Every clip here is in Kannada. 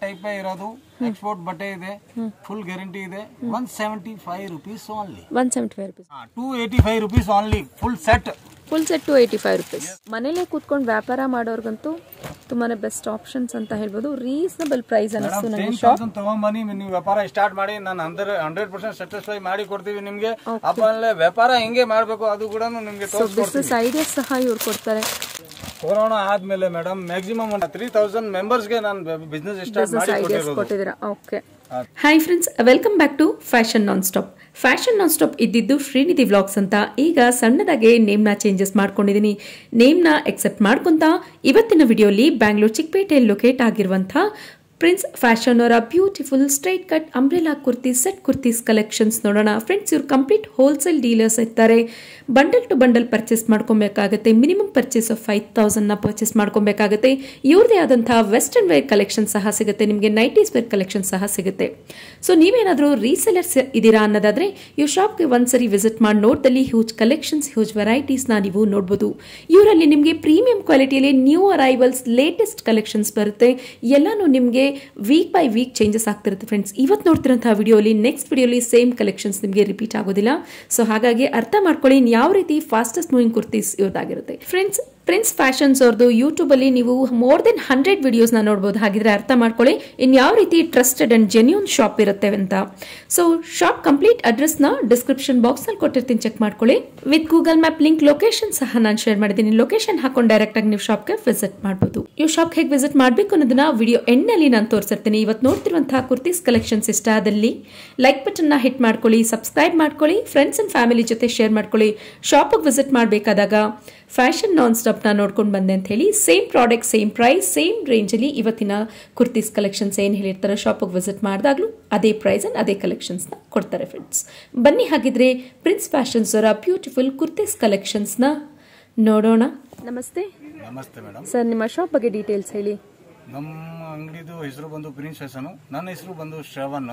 ಟೈಪ್ ಇರೋದು ಎಕ್ಸ್ಪೋರ್ಟ್ ಬಟ್ಟೆ ಇದೆ ಫುಲ್ ಗ್ಯಾರಂಟಿ ಇದೆ 175 rupees only 175 rupees 285 rupees only full set 285 rupees ಮನೇಲೆ ಕೂತ್ಕೊಂಡು ವ್ಯಾಪಾರ ಮಾಡೋರ್ಗಂತೂ ತುಂಬಾನೇ ಬೆಸ್ಟ್ ಆಪ್ಷನ್ಸ್ ಅಂತ ಹೇಳ್ಬೋದು ರೀಸನಬಲ್ ಪ್ರೈಸ್ ಅನಿಸ್ತು ನನಗೆ ಶಾಪ್ ತಗೊಂಬನ್ನಿ ನೀವು ವ್ಯಾಪಾರ ಸ್ಟಾರ್ಟ್ ಮಾಡಿ ನಾನು 100% ಸ್ಯಾಟಿಸ್ಫೈ ಮಾಡಿ ಕೊಡ್ತೀವಿ ನಿಮಗೆ ಆಮೇಲೆ ವ್ಯಾಪಾರ ಹೆಂಗೆ ಮಾಡಬೇಕು ಅದು ಕೂಡ ನಿಮಗೆ ಬಿಸ್ನೆಸ್ ಐಡಿಯಾಸ್ ಸಹ ಇವ್ರು ಕೊಡ್ತಾರೆ ಕೊರೋನಾ ಆದ್ಮೇಲೆ ಮೇಡಮ್ ಮ್ಯಾಕ್ಸಿಮಮ್ 3000 ಮೆಂಬರ್ಸ್ ಗೆ ನಾನು ಬಿಸ್ನೆಸ್ ಸ್ಟಾರ್ಟ್ ಮಾಡಿ ಕೊಟ್ಟಿದ್ದೀರಾ okay hi friends welcome back to fashion non stop ಫ್ಯಾಷನ್ ನಾನ್ ಸ್ಟಾಪ್ ಇದ್ದಿದ್ದು ಶ್ರೀನಿಧಿ ವ್ಲಾಗ್ಸ್ ಅಂತ ಈಗ ಸಣ್ಣದಾಗೆ ನೇಮ್ನ ಚೇಂಜಸ್ ಮಾಡ್ಕೊಂಡಿದ್ದೀನಿ ನೇಮ್ನ ಎಕ್ಸೆಪ್ಟ್ ಮಾಡ್ಕೊಂತ ಇವತ್ತಿನ ವಿಡಿಯೋಲಿ ಬ್ಯಾಂಗ್ಳೂರ್ ಚಿಕ್ಕಪೇಟೆಯಲ್ಲಿ ಲೊಕೇಟ್ ಆಗಿರುವಂಥ ಪ್ರಿನ್ಸ್ ಫ್ಯಾಷನ್ ಅವರ beautiful straight cut umbrella kurtis set kurtis collections ನೋಡೋಣ ಫ್ರೆಂಡ್ಸ್ ಇವ್ರು ಕಂಪ್ಲೀಟ್ ಹೋಲ್ಸೇಲ್ ಡೀಲರ್ಸ್ ಇರ್ತಾರೆ ಬಂಡಲ್ ಟು ಬಂಡಲ್ ಪರ್ಚೇಸ್ ಮಾಡ್ಕೊಬೇಕಾಗುತ್ತೆ ಮಿನಿಮಮ್ ಪರ್ಚೇಸ್ ಆಫ್ 5000 ಪರ್ಚೇಸ್ ಮಾಡ್ಕೊಬೇಕಾಗುತ್ತೆ ಇವ್ರದೇ ಆದಂತಹ ವೆಸ್ಟರ್ನ್ ವೇರ್ ಕಲೆಕ್ಷನ್ ಸಹ ಸಿಗುತ್ತೆ ನಿಮಗೆ ನೈಟೀಸ್ ವೇರ್ ಕಲೆಕ್ಷನ್ ಸಹ ಸಿಗುತ್ತೆ ಸೊ ನೀವೇನಾದರೂ ರೀಸೆಲರ್ಸ್ ಇದ್ದೀರಾ ಅನ್ನೋದಾದ್ರೆ ಇವ್ರ ಶಾಪ್ಗೆ ಒಂದ್ಸರಿ ವಿಸಿಟ್ ಮಾಡಿ ನೋಡ್ದಲ್ಲಿ ಹ್ಯೂಜ್ ಕಲೆಕ್ಷನ್ಸ್ ಹ್ಯೂಜ್ ವೆರೈಟೀಸ್ನ ನೀವು ನೋಡ್ಬೋದು ಇವರಲ್ಲಿ ನಿಮಗೆ ಪ್ರೀಮಿಯಂ ಕ್ವಾಲಿಟಿಯಲ್ಲಿ ನ್ಯೂ ಅರೈವಲ್ಸ್ ಲೇಟೆಸ್ಟ್ ಕಲೆಕ್ಷನ್ಸ್ ಬರುತ್ತೆ ಎಲ್ಲಾನು ನಿಮಗೆ ವೀಕ್ ಬೈ ವೀಕ್ ಚೇಂಜಸ್ ಆಗ್ತಿರುತ್ತೆ ಫ್ರೆಂಡ್ಸ್ ಇವತ್ತು ನೋಡ್ತಿರೋಂತಹ ವಿಡಿಯೋಲಿ ನೆಕ್ಸ್ಟ್ ವಿಡಿಯೋಲಿ ಸೇಮ್ ಕಲೆಕ್ಷನ್ಸ್ ನಿಮಗೆ ರಿಪೀಟ್ ಆಗೋದಿಲ್ಲ ಸೊ ಹಾಗಾಗಿ ಅರ್ಥ ಮಾಡ್ಕೊಳ್ಳಿ ಯಾವ ರೀತಿ ಫಾಸ್ಟೆಸ್ಟ್ ಮೂವಿಂಗ್ ಕುರ್ತೀಸ್ ಇವ್ರದ್ದಾಗಿರುತ್ತೆ ಫ್ರೆಂಡ್ಸ್ ಪ್ರಿನ್ಸ್ ಫ್ಯಾಷನ್ಸ್ ಅವ್ರದ್ದು ಯೂಟ್ಯೂಬ್ ಅಲ್ಲಿ ನೀವು ಮೋರ್ ದೆನ್ 100 ವಿಡಿಯೋಸ್ನ ನೋಡಬಹುದು ಹಾಗಿದ್ರೆ ಅರ್ಥ ಮಾಡ್ಕೊಳ್ಳಿ ಇನ್ ಯಾವ ರೀತಿ ಟ್ರಸ್ಟೆಡ್ ಅಂಡ್ ಜೆನ್ಯೂನ್ ಶಾಪ್ ಇರುತ್ತೆ ಅಂತ ಸೊ ಶಾಪ್ ಕಂಪ್ಲೀಟ್ ಅಡ್ರೆಸ್ ನ ಡಿಸ್ಕ್ರಿಪ್ಷನ್ ಬಾಕ್ಸ್ ನಲ್ಲಿ ಕೊಟ್ಟಿರ್ತೀನಿ ಚೆಕ್ ಮಾಡ್ಕೊಳ್ಳಿ with Google map link location ಸಹ ನಾನು ಶೇರ್ ಮಾಡಿದ್ದೀನಿ ಲೊಕೇಶನ್ ಹಾಕೊಂಡು ಡೈರೆಕ್ಟ್ ಆಗಿ ನೀವು ಶಾಪ್ಗೆ ವಿಸಿಟ್ ಮಾಡಬಹುದು ಈ ಶಾಪ್ ಹೇಗೆ ವಿಸಿಟ್ ಮಾಡಬೇಕು ಅನ್ನೋದನ್ನ ವಿಡಿಯೋ ಎಂಡ್ ನಲ್ಲಿ ನಾನು ತೋರಿಸಿರ್ತೀನಿ ಇವತ್ತು ನೋಡ್ತಿರುವಂತಹ ಕುರ್ತೀಸ್ ಕಲೆಕ್ಷನ್ಸ್ ಇಷ್ಟ ಆದಲ್ಲಿ ಲೈಕ್ ಬಟನ್ ನ ಹಿಟ್ ಮಾಡ್ಕೊಳ್ಳಿ ಸಬ್ಸ್ಕ್ರೈಬ್ ಮಾಡ್ಕೊಳ್ಳಿ ಫ್ರೆಂಡ್ಸ್ ಅಂಡ್ ಫ್ಯಾಮಿಲಿ ಜೊತೆ ಶೇರ್ ಮಾಡ್ಕೊಳ್ಳಿ ಶಾಪ್ ವಿಸಿಟ್ ಮಾಡಬೇಕಾದಾಗ ಫ್ಯಾಷನ್ ನಾನ್ ಸ್ಟಾಪ್ ನ ನೋಡ್ಕೊಂಡು ಬಂದೆ ಅಂತ ಹೇಳಿ same product same price same range ಅಲ್ಲಿ ಇವತ್ತಿನ ಕುರ್ತೀಸ್ ಕಲೆಕ್ಷನ್ಸ್ ಏನ್ ಹೇಳಿರ್ತಾರೆ ಶಾಪ್ ವಿಸಿಟ್ ಮಾಡಿದಾಗ್ಲೂ ಅದೇ ಪ್ರೈಸ್ ಅಂಡ್ ಅದೇ ಕಲೆಕ್ಷನ್ಸ್ ನ ಕೊಡ್ತಾರೆ ಫ್ರೆಂಡ್ಸ್ ಬನ್ನಿ ಹಾಗಿದ್ರೆ ಪ್ರಿನ್ಸ್ ಫ್ಯಾಷನ್ಸ್ ಅವರ ಬ್ಯೂಟಿಫುಲ್ ಕುರ್ತೀಸ್ ಕಲೆಕ್ಷನ್ಸ್ ನ ನೋಡೋಣ ನಮಸ್ತೆ ನಮಸ್ತೆ ಮೇಡಮ್ ಸರ್ ನಿಮ್ಮ ಶಾಪ್ ಬಗ್ಗೆ ಡೀಟೇಲ್ಸ್ ಹೇಳಿ ನಮ್ಮ ಅಂಗಡಿದು ಹೆಸರು ಬಂದು ಪ್ರಿನ್ಸ್ ಫ್ಯಾಷನ್ ನನ್ನ ಹೆಸರು ಬಂದು ಶ್ರವಣ್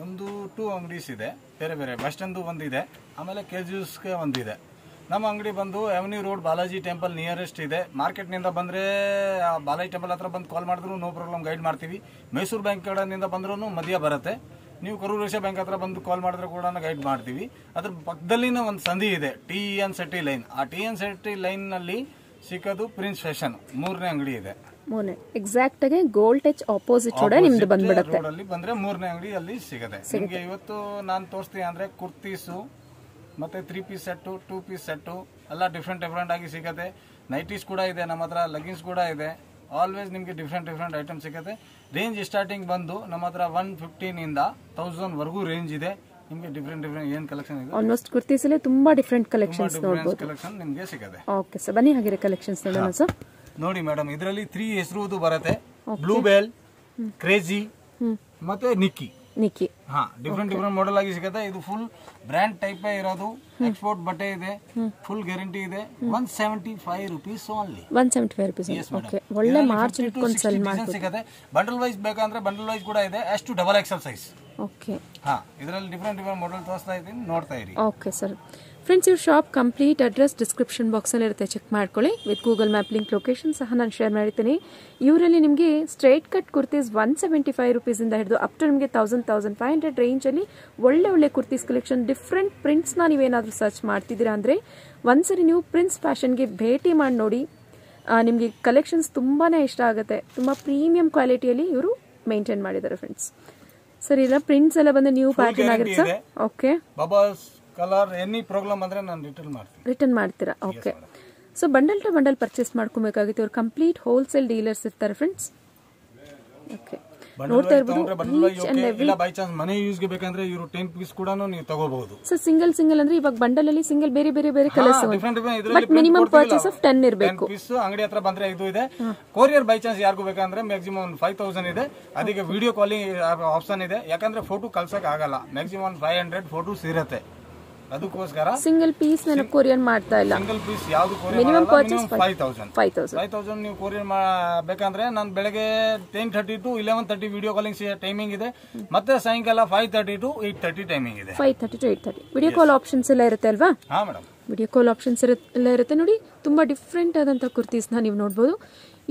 ನಮ್ದು 2 ಅಂಗಡೀಸ್ ಇದೆ ಬೇರೆ ಬೇರೆ ಬಸ್ ಸ್ಟ್ಯಾಂಡ್ ಒಂದಿದೆ ಆಮೇಲೆ ಕೆಜಿಸ್ಗೆ ಒಂದಿದೆ ನಮ್ಮ ಅಂಗಡಿ ಬಂದು ಎವನ್ಯೂ ರೋಡ್ ಬಾಲಾಜಿ ಟೆಂಪಲ್ ನಿಯರೆಸ್ಟ್ ಇದೆ ಮಾರ್ಕೆಟ್ ನಿಂದ ಬಂದ್ರೆ ಬಾಲಾಜಿ ಟೆಂಪಲ್ ಹತ್ರ ಬಂದು ಕಾಲ್ ಮಾಡಿದ್ರು ನೋ ಪ್ರಾಬ್ಲಮ್ ಗೈಡ್ ಮಾಡ್ತೀವಿ ಮೈಸೂರು ಬ್ಯಾಂಕ್ ಕಡೆಯಿಂದ ಬಂದ್ರೂ ಮಧ್ಯ ಬರುತ್ತೆ ನೀವು ಕರೂರ್ ವೈಶ್ಯ ಬ್ಯಾಂಕ್ ಹತ್ರ ಬಂದು ಕಾಲ್ ಮಾಡಿದ್ರೆ ಕೂಡ ಗೈಡ್ ಮಾಡ್ತೀವಿ ಅದ್ರ ಪಕ್ಕದಲ್ಲಿನ ಒಂದು ಸಂಧಿ ಇದೆ TN City ಲೈನ್ ಆ TN City ಲೈನ್ ನಲ್ಲಿ ಸಿಕ್ಕೋದು ಪ್ರಿನ್ಸ್ ಫ್ಯಾಷನ್ 3ನೇ ಅಂಗಡಿ ಇದೆ ಎಕ್ಸಾಕ್ಟ್ ಆಗಿ ಗೋಲ್ಡ್ ಟಚ್ ಆಪೋಸಿಟ್ ರೋಡ್ ನಿಮ್ದು ಬಂದ್ಬಿಡುತ್ತೆ ರೋಡ್ ಅಲ್ಲಿ ಬಂದ್ರೆ 3ನೇ ಅಂಗಡಿ ಅಲ್ಲಿ ಸಿಗುತ್ತೆ ನಿಮಗೆ ಇವತ್ತು ನಾನು ತೋರಿಸ್ತೀನಿ ಅಂದ್ರೆ ಕುರ್ತೀಸು ಮತ್ತೆ 3 ಪೀಸ್ ಸೆಟ್ಟು 2 ಪೀಸ್ ಸೆಟ್ಟು ಎಲ್ಲ ಡಿಫ್ರೆಂಟ್ ಆಗಿ ಸಿಗುತ್ತೆ ನೈಟೀಸ್ ಕೂಡ ಇದೆ ನಮ್ಮ ಹತ್ರ ಲೆಗಿನ್ಸ್ ಕೂಡ ಇದೆ ಆಲ್ವೇಸ್ ನಿಮಗೆ ಡಿಫ್ರೆಂಟ್ ಐಟಮ್ ಸಿಗುತ್ತೆ ರೇಂಜ್ ಸ್ಟಾರ್ಟಿಂಗ್ ಬಂದು ನಮ್ಮ ಹತ್ರ 115 ಇಂದ 1000 ವರೆಗೂ ರೇಂಜ್ ಇದೆ ನಿಮಗೆ ಡಿಫ್ರೆಂಟ್ ಏನ್ ಕಲೆಕ್ಷನ್ ಇದೆ ಆಲ್ಮೋಸ್ಟ್ ಕುರ್ತೀಸ್ ಅಲ್ಲಿ ತುಂಬಾ ಡಿಫ್ರೆಂಟ್ ಕಲೆಕ್ಷನ್ಸ್ ನೋಡಬಹುದು ಕಲೆಕ್ಷನ್ ನಿಮಗೆ ಸಿಗುತ್ತೆ ಓಕೆ ಸರ್ ಬನ್ನಿ ಹಾಗಿರೋ ಕಲೆಕ್ಷನ್ಸ್ ನೋಡೋಣ ಸರ್ ನೋಡಿ ಮೇಡಮ್ ಇದರಲ್ಲಿ 3 ಹೆಸರುದು ಬರುತ್ತೆ ಬ್ಲೂ ಬೇಲ್ ಕ್ರೇಜಿ ಮತ್ತೆ ನಿಕ್ಕಿ ಹಾ ಡಿಫ್ರೆಂಟ್ ಮಾಡೆಲ್ ಆಗಿ ಸಿಗುತ್ತೆ ಇದು ಫುಲ್ ಬ್ರ್ಯಾಂಡ್ ಟೈಪ್ ಇರೋದು ಎಕ್ಸ್ಪೋರ್ಟ್ ಬಟ್ಟೆ ಇದೆ ಫುಲ್ ಗ್ಯಾರಂಟಿ ಇದೆ 175 rupees ಓನ್ಲಿ 175 rupees ಓಕೆ ಒಳ್ಳೆ ಮಾರ್ಜಿನ್ ಇಟ್ಕೊಂಡು ಸೆಲ್ ಮಾಡ್ಬೋದು ಸಿಗುತ್ತೆ ಬಂಡಲ್ ವೈಸ್ ಬೇಕಂದ್ರೆ ಬಂಡಲ್ ವೈಸ್ ಕೂಡ ಇದೆ S to XXL size okay ಹಾ ಇದರಲ್ಲಿ ಡಿಫ್ರೆಂಟ್ ಮಾಡೆಲ್ ತೋರಿಸ್ತಾ ಇದ್ದೀನಿ ನೋಡ್ತಾ ಇರಿ ಓಕೆ ಸರ್ ಫ್ರೆಂಡ್ಸ್ ಇವ್ರ ಶಾಪ್ ಕಂಪ್ಲೀಟ್ ಅಡ್ರೆಸ್ ಡಿಸ್ಕ್ರಿಪ್ಷನ್ ಬಾಕ್ಸಲ್ಲಿ ಇರುತ್ತೆ ಚೆಕ್ ಮಾಡ್ಕೊಳ್ಳಿ with Google map link location ಸಹ ನಾನು ಶೇರ್ ಮಾಡಿರ್ತೀನಿ ಇವರಲ್ಲಿ ನಿಮಗೆ ಸ್ಟ್ರೈಟ್ ಕಟ್ ಕುರ್ತೀಸ್ 175 rupees ಇಂದ ಹಿಡಿದು ಅಪ್ ಟು ನಿಮಗೆ 1500 ರೇಂಜಲ್ಲಿ ಒಳ್ಳೆ ಕುರ್ತೀಸ್ ಕಲೆಕ್ಷನ್ ಡಿಫ್ರೆಂಟ್ ಪ್ರಿಂಟ್ಸ್ನ ನೀವೇನಾದರೂ ಸರ್ಚ್ ಮಾಡ್ತಿದ್ದೀರಾ ಅಂದರೆ ಒಂದ್ಸರಿ ನೀವು ಪ್ರಿನ್ಸ್ ಫ್ಯಾಷನ್ಗೆ ಭೇಟಿ ಮಾಡಿ ನೋಡಿ ನಿಮಗೆ ಕಲೆಕ್ಷನ್ಸ್ ತುಂಬಾ ಇಷ್ಟ ಆಗುತ್ತೆ ತುಂಬ ಪ್ರೀಮಿಯಂ ಕ್ವಾಲಿಟಿಯಲ್ಲಿ ಇವರು ಮೇಂಟೈನ್ ಮಾಡಿದ್ದಾರೆ ಫ್ರೆಂಡ್ಸ್ ಸರ್ ಇಲ್ಲ ಪ್ರಿಂಟ್ಸ್ ಎಲ್ಲ ಬಂದು ನ್ಯೂ ಪ್ಯಾಟರ್ನ್ ಆಗಿರುತ್ತೆ sir okay colour any problem ಅಂದ್ರೆ ನಾನು ರಿಟರ್ನ್ ಮಾಡ್ತೀರಾ okay so bundle to bundle purchase ಮಾಡ್ಕೊಬೇಕಾಗುತ್ತೆ ಇವ್ರು ಕಂಪ್ಲೀಟ್ ಹೋಲ್ಸೇಲ್ ಡೀಲರ್ಸ್ ಇರ್ತಾರೆ ಫ್ರೆಂಡ್ಸ್ ಓಕೆ ನೋಡ್ತಾ ಇರಬಹುದು ಬೈ ಚಾನ್ಸ್ ಮನೆ ಯೂಸ್ ಗೆ ಬೇಕಂದ್ರೆ ಇವರು 10 ಪೀಸ್ ಕೂಡ ನೀವು ತಗೋಬಹುದು ಸೊ ಸಿಂಗಲ್ ಅಂದ್ರೆ ಇವಾಗ ಬಂಡಲ್ ಅಲ್ಲಿ ಸಿಂಗಲ್ ಬೇರೆ colours but minimum purchase of 10 ಇರಬೇಕು ಪೀಸ್ ಅಂಗಡಿ ಹತ್ರ ಬಂದ್ರೆ ಇದು ಇದೆ ಕೊರಿಯರ್ ಬೈ ಚಾನ್ಸ್ ಯಾರಿಗೂ ಬೇಕಂದ್ರೆ ಮ್ಯಾಕ್ಸಿಮಮ್ 5000 ಇದೆ ಅದಕ್ಕೆ ವಿಡಿಯೋ ಕಾಲಿಂಗ್ ಆಪ್ಷನ್ ಇದೆ ಯಾಕಂದ್ರೆ ಫೋಟೋ ಕಳ್ಸಕ್ ಆಗಲ್ಲ ಮ್ಯಾಕ್ಸಿಮಮ್ 500 ಫೋಟೋಸ್ ಇರುತ್ತೆ ಅದಕ್ಕೋಸ್ಕರ ಸಿಂಗಲ್ ಪೀಸ್ ನಾನು ಕೊರಿಯರ್ ಮಾಡ್ತಾ ಇಲ್ಲ ಸಿಂಗಲ್ ಪೀಸ್ ಯಾವುದು ಮಿನಿಮಮ್ ಪರ್ಚೇಸ್ 5000 ನೀವು ಕೊರಿಯರ್ ಬೇಕಂದ್ರೆ ನಾನು ಬೆಳಗ್ಗೆ 10:30 to 11:30 ವಿಡಿಯೋ ಕಾಲಿಂಗ್ ಟೈಮಿಂಗ್ ಇದೆ ಮತ್ತೆ ಸಾಯಂಕಾಲ 5:30 to 8:30 ಟೈಮಿಂಗ್ ಇದೆ 5:30 to 8:30 ವಿಡಿಯೋ ಕಾಲ್ ಆಪ್ಷನ್ಸ್ ಎಲ್ಲ ಇರುತ್ತೆ ಅಲ್ವಾ ಹಾ ಮೇಡಮ್ ವಿಡಿಯೋ ಕಾಲ್ ಆಪ್ಷನ್ಸ್ ಎಲ್ಲ ಇರುತ್ತೆ ನೋಡಿ ತುಂಬ ಡಿಫ್ರೆಂಟ್ ಆದಂಥ ಕುರ್ತೀಸ್ನ ನೀವು ನೋಡ್ಬೋದು.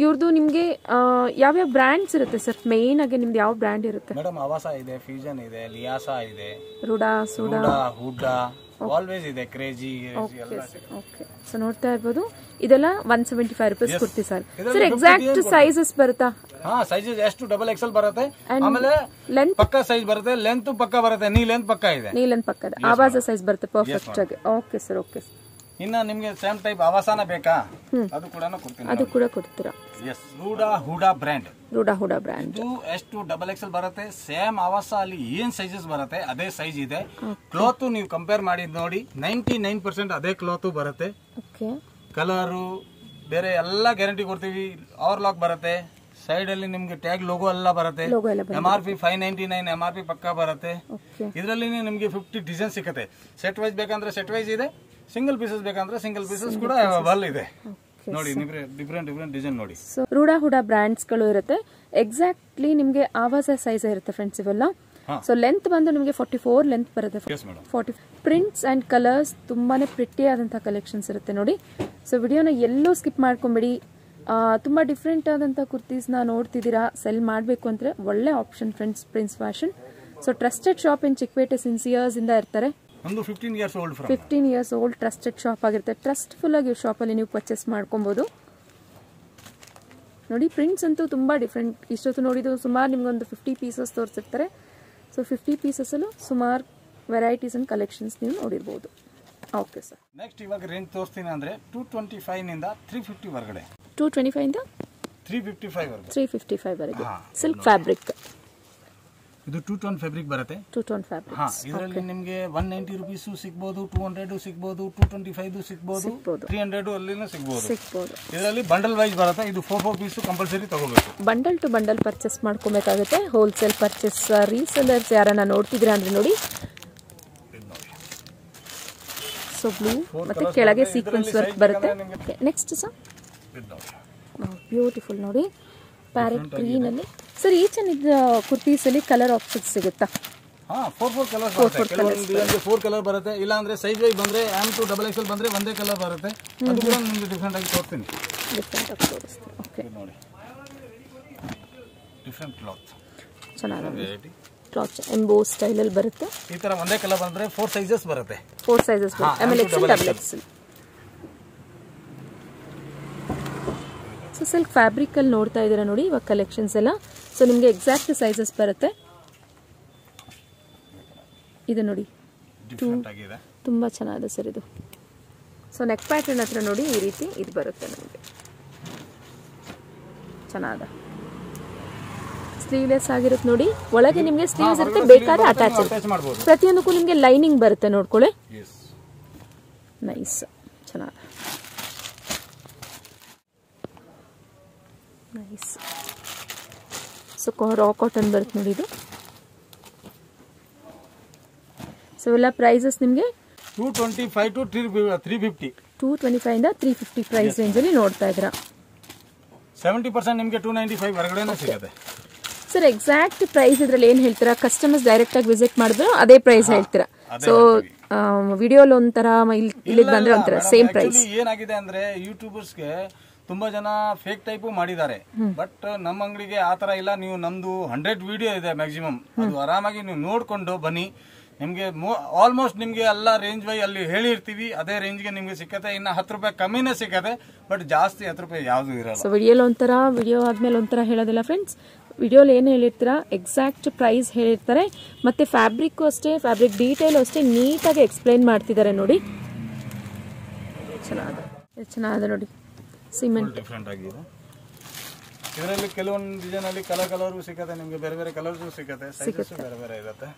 ಇವ್ರದ್ದು ನಿಮಗೆ ಯಾವ್ಯಾವ ಬ್ರ್ಯಾಂಡ್ಸ್ ಇರುತ್ತೆ ಸರ್? ಮೇನ್ ಆಗಿ ನಿಮ್ದು ಯಾವ ಬ್ರ್ಯಾಂಡ್ ಇರುತ್ತೆ? ಮೇಡಮ್ ಅವಾಸಾ ಇದೆ, ಫ್ಯೂಷನ್ ಇದೆ, ಲಿಯಾಸಾ ಇದೆ, ರುಡಾ, ಸುಡಾ, ಹುಡಾ, ಆಲ್ವೇಸ್ ಇದೆ, ಕ್ರೇಜಿ. ಓಕೆ, ಸೊ ನೋಡ್ತಾ ಇರ್ಬೋದು ಇದೆಲ್ಲ 175 rupees kurti sir. Sir exact sizes ಬರುತ್ತಾ? ಹಾ, ಸೈಜಸ್ ಎಷ್ಟು ಡಬಲ್ ಎಕ್ಸೆಲ್ ಬರುತ್ತೆ, ಆಮೇಲೆ ಲೆಂತ್ ಪಕ್ಕ ಸೈಜ್ ಬರುತ್ತೆ, ಲೆಂತ್ ಪಕ್ಕ ಬರುತ್ತೆ, ನೀ ಲೆಂತ್ ಪಕ್ಕ ಇದೆ, ನೀ ಲೆಂತ್ ಪಕ್ಕ ಇದೆ, ಆವಾಜ ಸೈಜ್ ಬರುತ್ತೆ ಪರ್ಫೆಕ್ಟ್ ಆಗಿ. Okay sir, okay. ಇನ್ನ ನಿಮ್ಗೆ ಸೇಮ್ ಟೈಪ್ ಆವಾಸಾನ ಬೇಕಾ? ಅದು ಕೂಡ ಕೊಡ್ತೀನಿ, ಅದು ಕೂಡ ಕೊಡ್ತೀರಾ? S, HUDA brand. HUDA brand ಇದು ಎಷ್ಟು ಡಬಲ್ ಎಕ್ಸೆಲ್ ಬರುತ್ತೆ, ಸೇಮ್ ಆವಾಸಾ ಅಲ್ಲಿ ಏನ್ ಸೈಜಸ್ ಬರುತ್ತೆ ಅದೇ ಸೈಜ್ ಇದೆ. ಕ್ಲಾತ್ ನೀವು ಕಂಪೇರ್ ಮಾಡಿ ನೋಡಿ, 99% ಅದೇ ಕ್ಲಾತ್ ಬರುತ್ತೆ. ಓಕೆ, ಕಲರು ಬೇರೆ ಎಲ್ಲ ಗ್ಯಾರಂಟಿ ಕೊಡ್ತೀವಿ. ಲಾಕ್ ಬರುತ್ತೆ, ಸೈಡ್ ಅಲ್ಲಿ ನಿಮ್ಗೆ ಟ್ಯಾಗ್ ಲೋಗೋ ಎಲ್ಲ ಬರುತ್ತೆ. MRP 599, MRP ಪಕ್ಕ ಬರುತ್ತೆ. ಇದರಲ್ಲಿ ನಿಮ್ಗೆ 50 ಡಿಸೈನ್ ಸಿಗುತ್ತೆ. ಸೆಟ್ ವೈಸ್ ಬೇಕಂದ್ರೆ ಸೆಟ್ ವೈಸ್ ಇದೆ, ಸಿಂಗಲ್ ಪೀಸಸ್ ಬೇಕಂದ್ರೆ ಸಿಂಗಲ್ ಪೀಸಸ್ ಕೂಡ ಅವೈಲೇಬಲ್ ಇದೆ. ನೋಡಿ, ಡಿಫ್ರೆಂಟ್ ಡಿಸೈನ್ ನೋಡಿ. ಹುಡಾ ಬ್ರ್ಯಾಂಡ್ಸ್ ಗಳು ಇರುತ್ತೆ. ಎಕ್ಸಾಕ್ಟ್ಲಿ ನಿಮ್ಗೆ ಆವಾಜ ಸೈಜ್ ಇರುತ್ತೆ ಫ್ರೆಂಡ್ಸ್ ಇವೆಲ್ಲ. ಸೊ ಲೆಂತ್ ಬಂದು ನಿಮಗೆ 44 ಲೆಂತ್ ಬರುತ್ತೆ. 40 ಪ್ರಿಂಟ್ಸ್ ಅಂಡ್ ಕಲರ್ಸ್ ತುಂಬಾನೇ ಪ್ರಿಟಿ ಆದಂತಹ ಕಲೆಕ್ಷನ್ಸ್ ಇರುತ್ತೆ ನೋಡಿ. ಸೊ ವಿಡಿಯೋನ ಎಲ್ಲೂ ಸ್ಕಿಪ್ ಮಾಡ್ಕೊಂಬೇಡಿ. ತುಂಬಾ ಡಿಫ್ರೆಂಟ್ ಆದಂತ ಕುರ್ತೀಸ್ನ ನೋಡ್ತಿದ್ದೀರಾ, ಸೆಲ್ ಮಾಡಬೇಕು ಅಂದ್ರೆ ಒಳ್ಳೆ option friends, prince fashion. So trusted shop in Chickpete since years ಇಂದ ಇರ್ತಾರೆ. 15 ಇಯರ್ಸ್ ಓಲ್ಡ್ ಟ್ರಸ್ಟೆಡ್ ಶಾಪ್ ಆಗಿರುತ್ತೆ. ಟ್ರಸ್ಟ್ಫುಲ್ ಆಗಿ ಶಾಪಲ್ಲಿ ನೀವು ಪರ್ಚೇಸ್ ಮಾಡ್ಕೊಬಹುದು. ನೋಡಿ, ಪ್ರಿಂಟ್ಸ್ ಅಂತೂ ತುಂಬಾ ಡಿಫ್ರೆಂಟ್. ಇಷ್ಟೊತ್ತು ನೋಡಿದ್ದು ಸುಮಾರು ನಿಮ್ಗೊಂದು 50 ಪೀಸಸ್ ತೋರಿಸಿರ್ತಾರೆ. ಸೊ 50 ಪೀಸಸ್ಸಲ್ಲೂ ಸುಮಾರು ವೆರೈಟೀಸ್ ಅಂಡ್ ಕಲೆಕ್ಷನ್ಸ್ ನೀವು ನೋಡಿರ್ಬೋದು. ಓಕೆ ಸರ್, ನೆಕ್ಸ್ಟ್ ಇವಾಗ ರೇಂಜ್ ತೋರಿಸ್ತೀನಿ ಅಂದ್ರೆ 225 ನಿಂದ 350 ವರೆಗೆ. 225 ಇಂದ 355 ವರೆಗೆ ಸಿಲ್ಕ್ ಫ್ಯಾಬ್ರಿಕ್. ಇದು 2 ಟೋನ್ ಫ್ಯಾಬ್ರಿಕ್ ಬರುತ್ತೆ. 2 ಟೋನ್ ಫ್ಯಾಬ್ರಿಕ್. ಇದರಲ್ಲಿ ನಿಮಗೆ 190 ರುಪೀಸ್ ಸಿಗಬಹುದು, 200 ಸಿಗಬಹುದು, 225 ಸಿಗಬಹುದು, 300 ಅಲ್ಲಿನೂ ಸಿಗಬಹುದು. ಇದರಲ್ಲಿ ಬಂಡಲ್ ವೈಸ್ ಬರುತ್ತೆ. ಇದು 4 ಪೀಸ್ ಕಂಪಲ್ಸರಿ ತಗೋಬೇಕು. ಬಂಡಲ್ ಟು ಬಂಡಲ್ ಪರ್ಚೇಸ್ ಮಾಡ್ಕೋಬೇಕಾಗುತ್ತೆ. ಹೋಲ್ಸೇಲ್ ಪರ್ಚೇಸ್ ರೀಸೆಲ್ಲರ್ಸ್ ಯಾರನ್ನ ನೋಡ್ತಿದ್ದೀರಾ ಅಂದ್ರೆ ನೋಡಿ. ಸೊ ಬ್ಲೂ ಮತ್ತೆ ಕೆಳಗೆ ಸೀಕ್ವೆನ್ಸ್ ವರ್ಕ್ ಬರುತ್ತೆ. ನೆಕ್ಸ್ಟ್ ಸರ್, ಬ್ಯೂಟಿಫುಲ್ ನೋಡಿ, ಪ್ಯಾರೆಟ್ ಗ್ರೀನ್ ಅಲ್ಲಿ. ಸರ್ ಈಚ್ ಅಂಡ್ ಕುರ್ತೀಸ್ ಅಲ್ಲಿ ಕಲರ್ ಆಪ್ಷನ್ಸ್ ಸಿಗುತ್ತಾ? 4 ಕಲರ್ಸ್ ಬರುತ್ತೆ. 4 ಕಲರ್ ಬರುತ್ತೆ. ಇಲ್ಲ ಅಂದ್ರೆ ಸೈಜ್ ವೈಸ್ ಬಂದ್ರೆ M to XXL ಬಂದ್ರೆ ಒಂದೇ ಕಲರ್ ಬರುತ್ತೆ. ಅದು ಕೂಡ ನಿಮಗೆ ಡಿಫರೆಂಟ್ ಆಗಿ ತೋರಿಸ್ತೀನಿ. ಓಕೆ, ನೋಡಿ, ಡಿಫರೆಂಟ್ ಕ್ಲಾತ್ ಚೆನ್ನಾಗಿದೆ. ಕ್ಲಾತ್ ಎಂಬೋ ಸ್ಟೈಲ್ ಅಲ್ಲಿ ಬರುತ್ತೆ. ಈ ತರ ಒಂದೇ ಕಲರ್ ಬಂದ್ರೆ 4 ಸೈಜಸ್ ಬರುತ್ತೆ. 4 ಸೈಜಸ್ ಬರುತ್ತೆ. ಆಮೇಲೆ XL, XXL. So silk fabric ಅಲ್ಲಿ ನೋಡ್ತಾ ಇದ್ದೀರಾ ನೋಡಿ ಇವಾಗ ಕಲೆಕ್ಷನ್ಸ್ ಎಲ್ಲ. ಸೊ ನಿಮಗೆ ಎಕ್ಸಾಕ್ಟ್ ಸೈಜಸ್ ಬರುತ್ತೆ. ಇದು ನೋಡಿ, ತುಂಬಾ ಚೆನ್ನಾಗಿದೆ ಸರ್ ಇದು. ಸೊ ನೆಕ್ ಪ್ಯಾಟರ್ನ್ ಹತ್ರ ನೋಡಿ ಈ ರೀತಿ ಇದು ಬರುತ್ತೆ ನಮಗೆ. ಚೆನ್ನಾಗಿದೆ. ಸ್ಲೀವ್ಲೆಸ್ ಆಗಿರುತ್ತೆ ನೋಡಿ. ಒಳಗೆ ನಿಮಗೆ ಸ್ಲೀವ್ಸ್ ಇರುತ್ತೆ, ಬೇಕಾದ್ರೆ ಅಟ್ಯಾಚ್ ಇರುತ್ತೆ. ಪ್ರತಿಯೊಂದಕ್ಕೂ ನಿಮಗೆ ಲೈನಿಂಗ್ ಬರುತ್ತೆ ನೋಡ್ಕೊಳ್ಳಿ. ನೈಸ್, ಚೆನ್ನಾಗಿದೆ. ನೈಸ್. ಸೊ ರಾ ಕಾಟನ್ ಬರುತ್ತೆ ನೋಡಿ ಇದು. ಸೊ ಎಲ್ಲ ಪ್ರೈಸಸ್ ನಿಮಗೆ 225 to 350. 225 ಇಂದ 350 ಪ್ರೈಸ್ ರೇಂಜ್ ಅಲ್ಲಿ ನೋಡ್ತಾ ಇದ್ದೀರಾ. 70% ನಿಮಗೆ 295 ಹೊರಗಡೆನೇ ಸಿಗುತ್ತೆ. ಸರ್ ಎಕ್ಸಾಕ್ಟ್ ಪ್ರೈಸ್ ಇದ್ರಲ್ಲಿ ಏನ್ ಹೇಳ್ತೀರಾ? ಕಸ್ಟಮರ್ಸ್ ಡೈರೆಕ್ಟ್ ಆಗಿ ವಿಸಿಟ್ ಮಾಡಿದ್ರು ಅದೇ ಪ್ರೈಸ್ ಹೇಳ್ತೀರಾ? ಸೊ ವಿಡಿಯೋಲಿ ಒಂಥರ ಇಲ್ಲಿ ಬಂದ್ರೆ ಒಂಥರ ಸೇಮ್ ಪ್ರೈಸ್. ಏನಾಗಿದೆ ಅಂದ್ರೆ ಯೂಟ್ಯೂಬರ್ಸ್ಗೆ ತುಂಬಾ ಜನ ಫೇಕ್ ಟೈಪ್ ಮಾಡಿದ್ದಾರೆ. ಬಟ್ ನಮ್ಮ ಅಂಗಡಿಗೆ ಆತರ ಇಲ್ಲ. ನೀವು ನಮ್ದು 100 ವಿಡಿಯೋ ಇದೆ ಮ್ಯಾಕ್ಸಿಮಮ್. ಅದು ಆರಾಮಾಗಿ ನೀವು ನೋಡ್ಕೊಂಡು ಬನ್ನಿ. ನಿಮ್ಗೆ ಆಲ್ಮೋಸ್ಟ್ ನಿಮ್ಗೆ ಎಲ್ಲ ರೇಂಜ್ ವೈ ಅಲ್ಲಿ ಹೇಳಿರ್ತೀವಿ, ಅದೇ ರೇಂಜ್ಗೆ ನಿಮ್ಗೆ ಸಿಕ್ಕತ್ತೆ. ಇನ್ನ 10 ರೂಪಾಯಿ ಕಮ್ಮಿನೇ ಸಿಕ್ಕತ್ತೆ, ಬಟ್ ಜಾಸ್ತಿ 10 ರೂಪಾಯಿ ಯಾವ್ದು ಇರಲ್ಲ. ಸೊ ವಿಡಿಯೋಲಿ ಒಂಥರ, ವಿಡಿಯೋ ಆದ್ಮೇಲೆ ಒಂಥರ ಹೇಳೋದಿಲ್ಲ ಫ್ರೆಂಡ್ಸ್. ವಿಡಿಯೋಲಿ ಏನು ಹೇಳಿರ್ತೀರಾ ಎಕ್ಸಾಕ್ಟ್ ಪ್ರೈಸ್ ಹೇಳಿರ್ತಾರೆ. ಮತ್ತೆ ಫ್ಯಾಬ್ರಿಕ್ ಅಷ್ಟೇ, ಫ್ಯಾಬ್ರಿಕ್ ಡೀಟೇಲ್ ಅಷ್ಟೇ ನೀಟಾಗಿ ಎಕ್ಸ್ಪ್ಲೈನ್ ಮಾಡ್ತಿದ್ದಾರೆ ನೋಡಿ. ಚೆನ್ನಾಗಿದೆ ನೋಡಿ. ಸಿಮೆಂಟ್ ಡಿಫರೆಂಟ್ ಆಗಿದೆ. ಇದರಲ್ಲಿ ಕೆಲವೊಂದು ಡಿಸೈನ್ ಅಲ್ಲಿ ಕಲರ್ ಸಿಗುತ್ತೆ ನಿಮಗೆ, ಬೇರೆ ಬೇರೆ ಕಲರ್ಸ್ ಸಿಗುತ್ತೆ, ಸೈಜಸ್ ಬೇರೆ ಬೇರೆ ಇರುತ್ತೆ.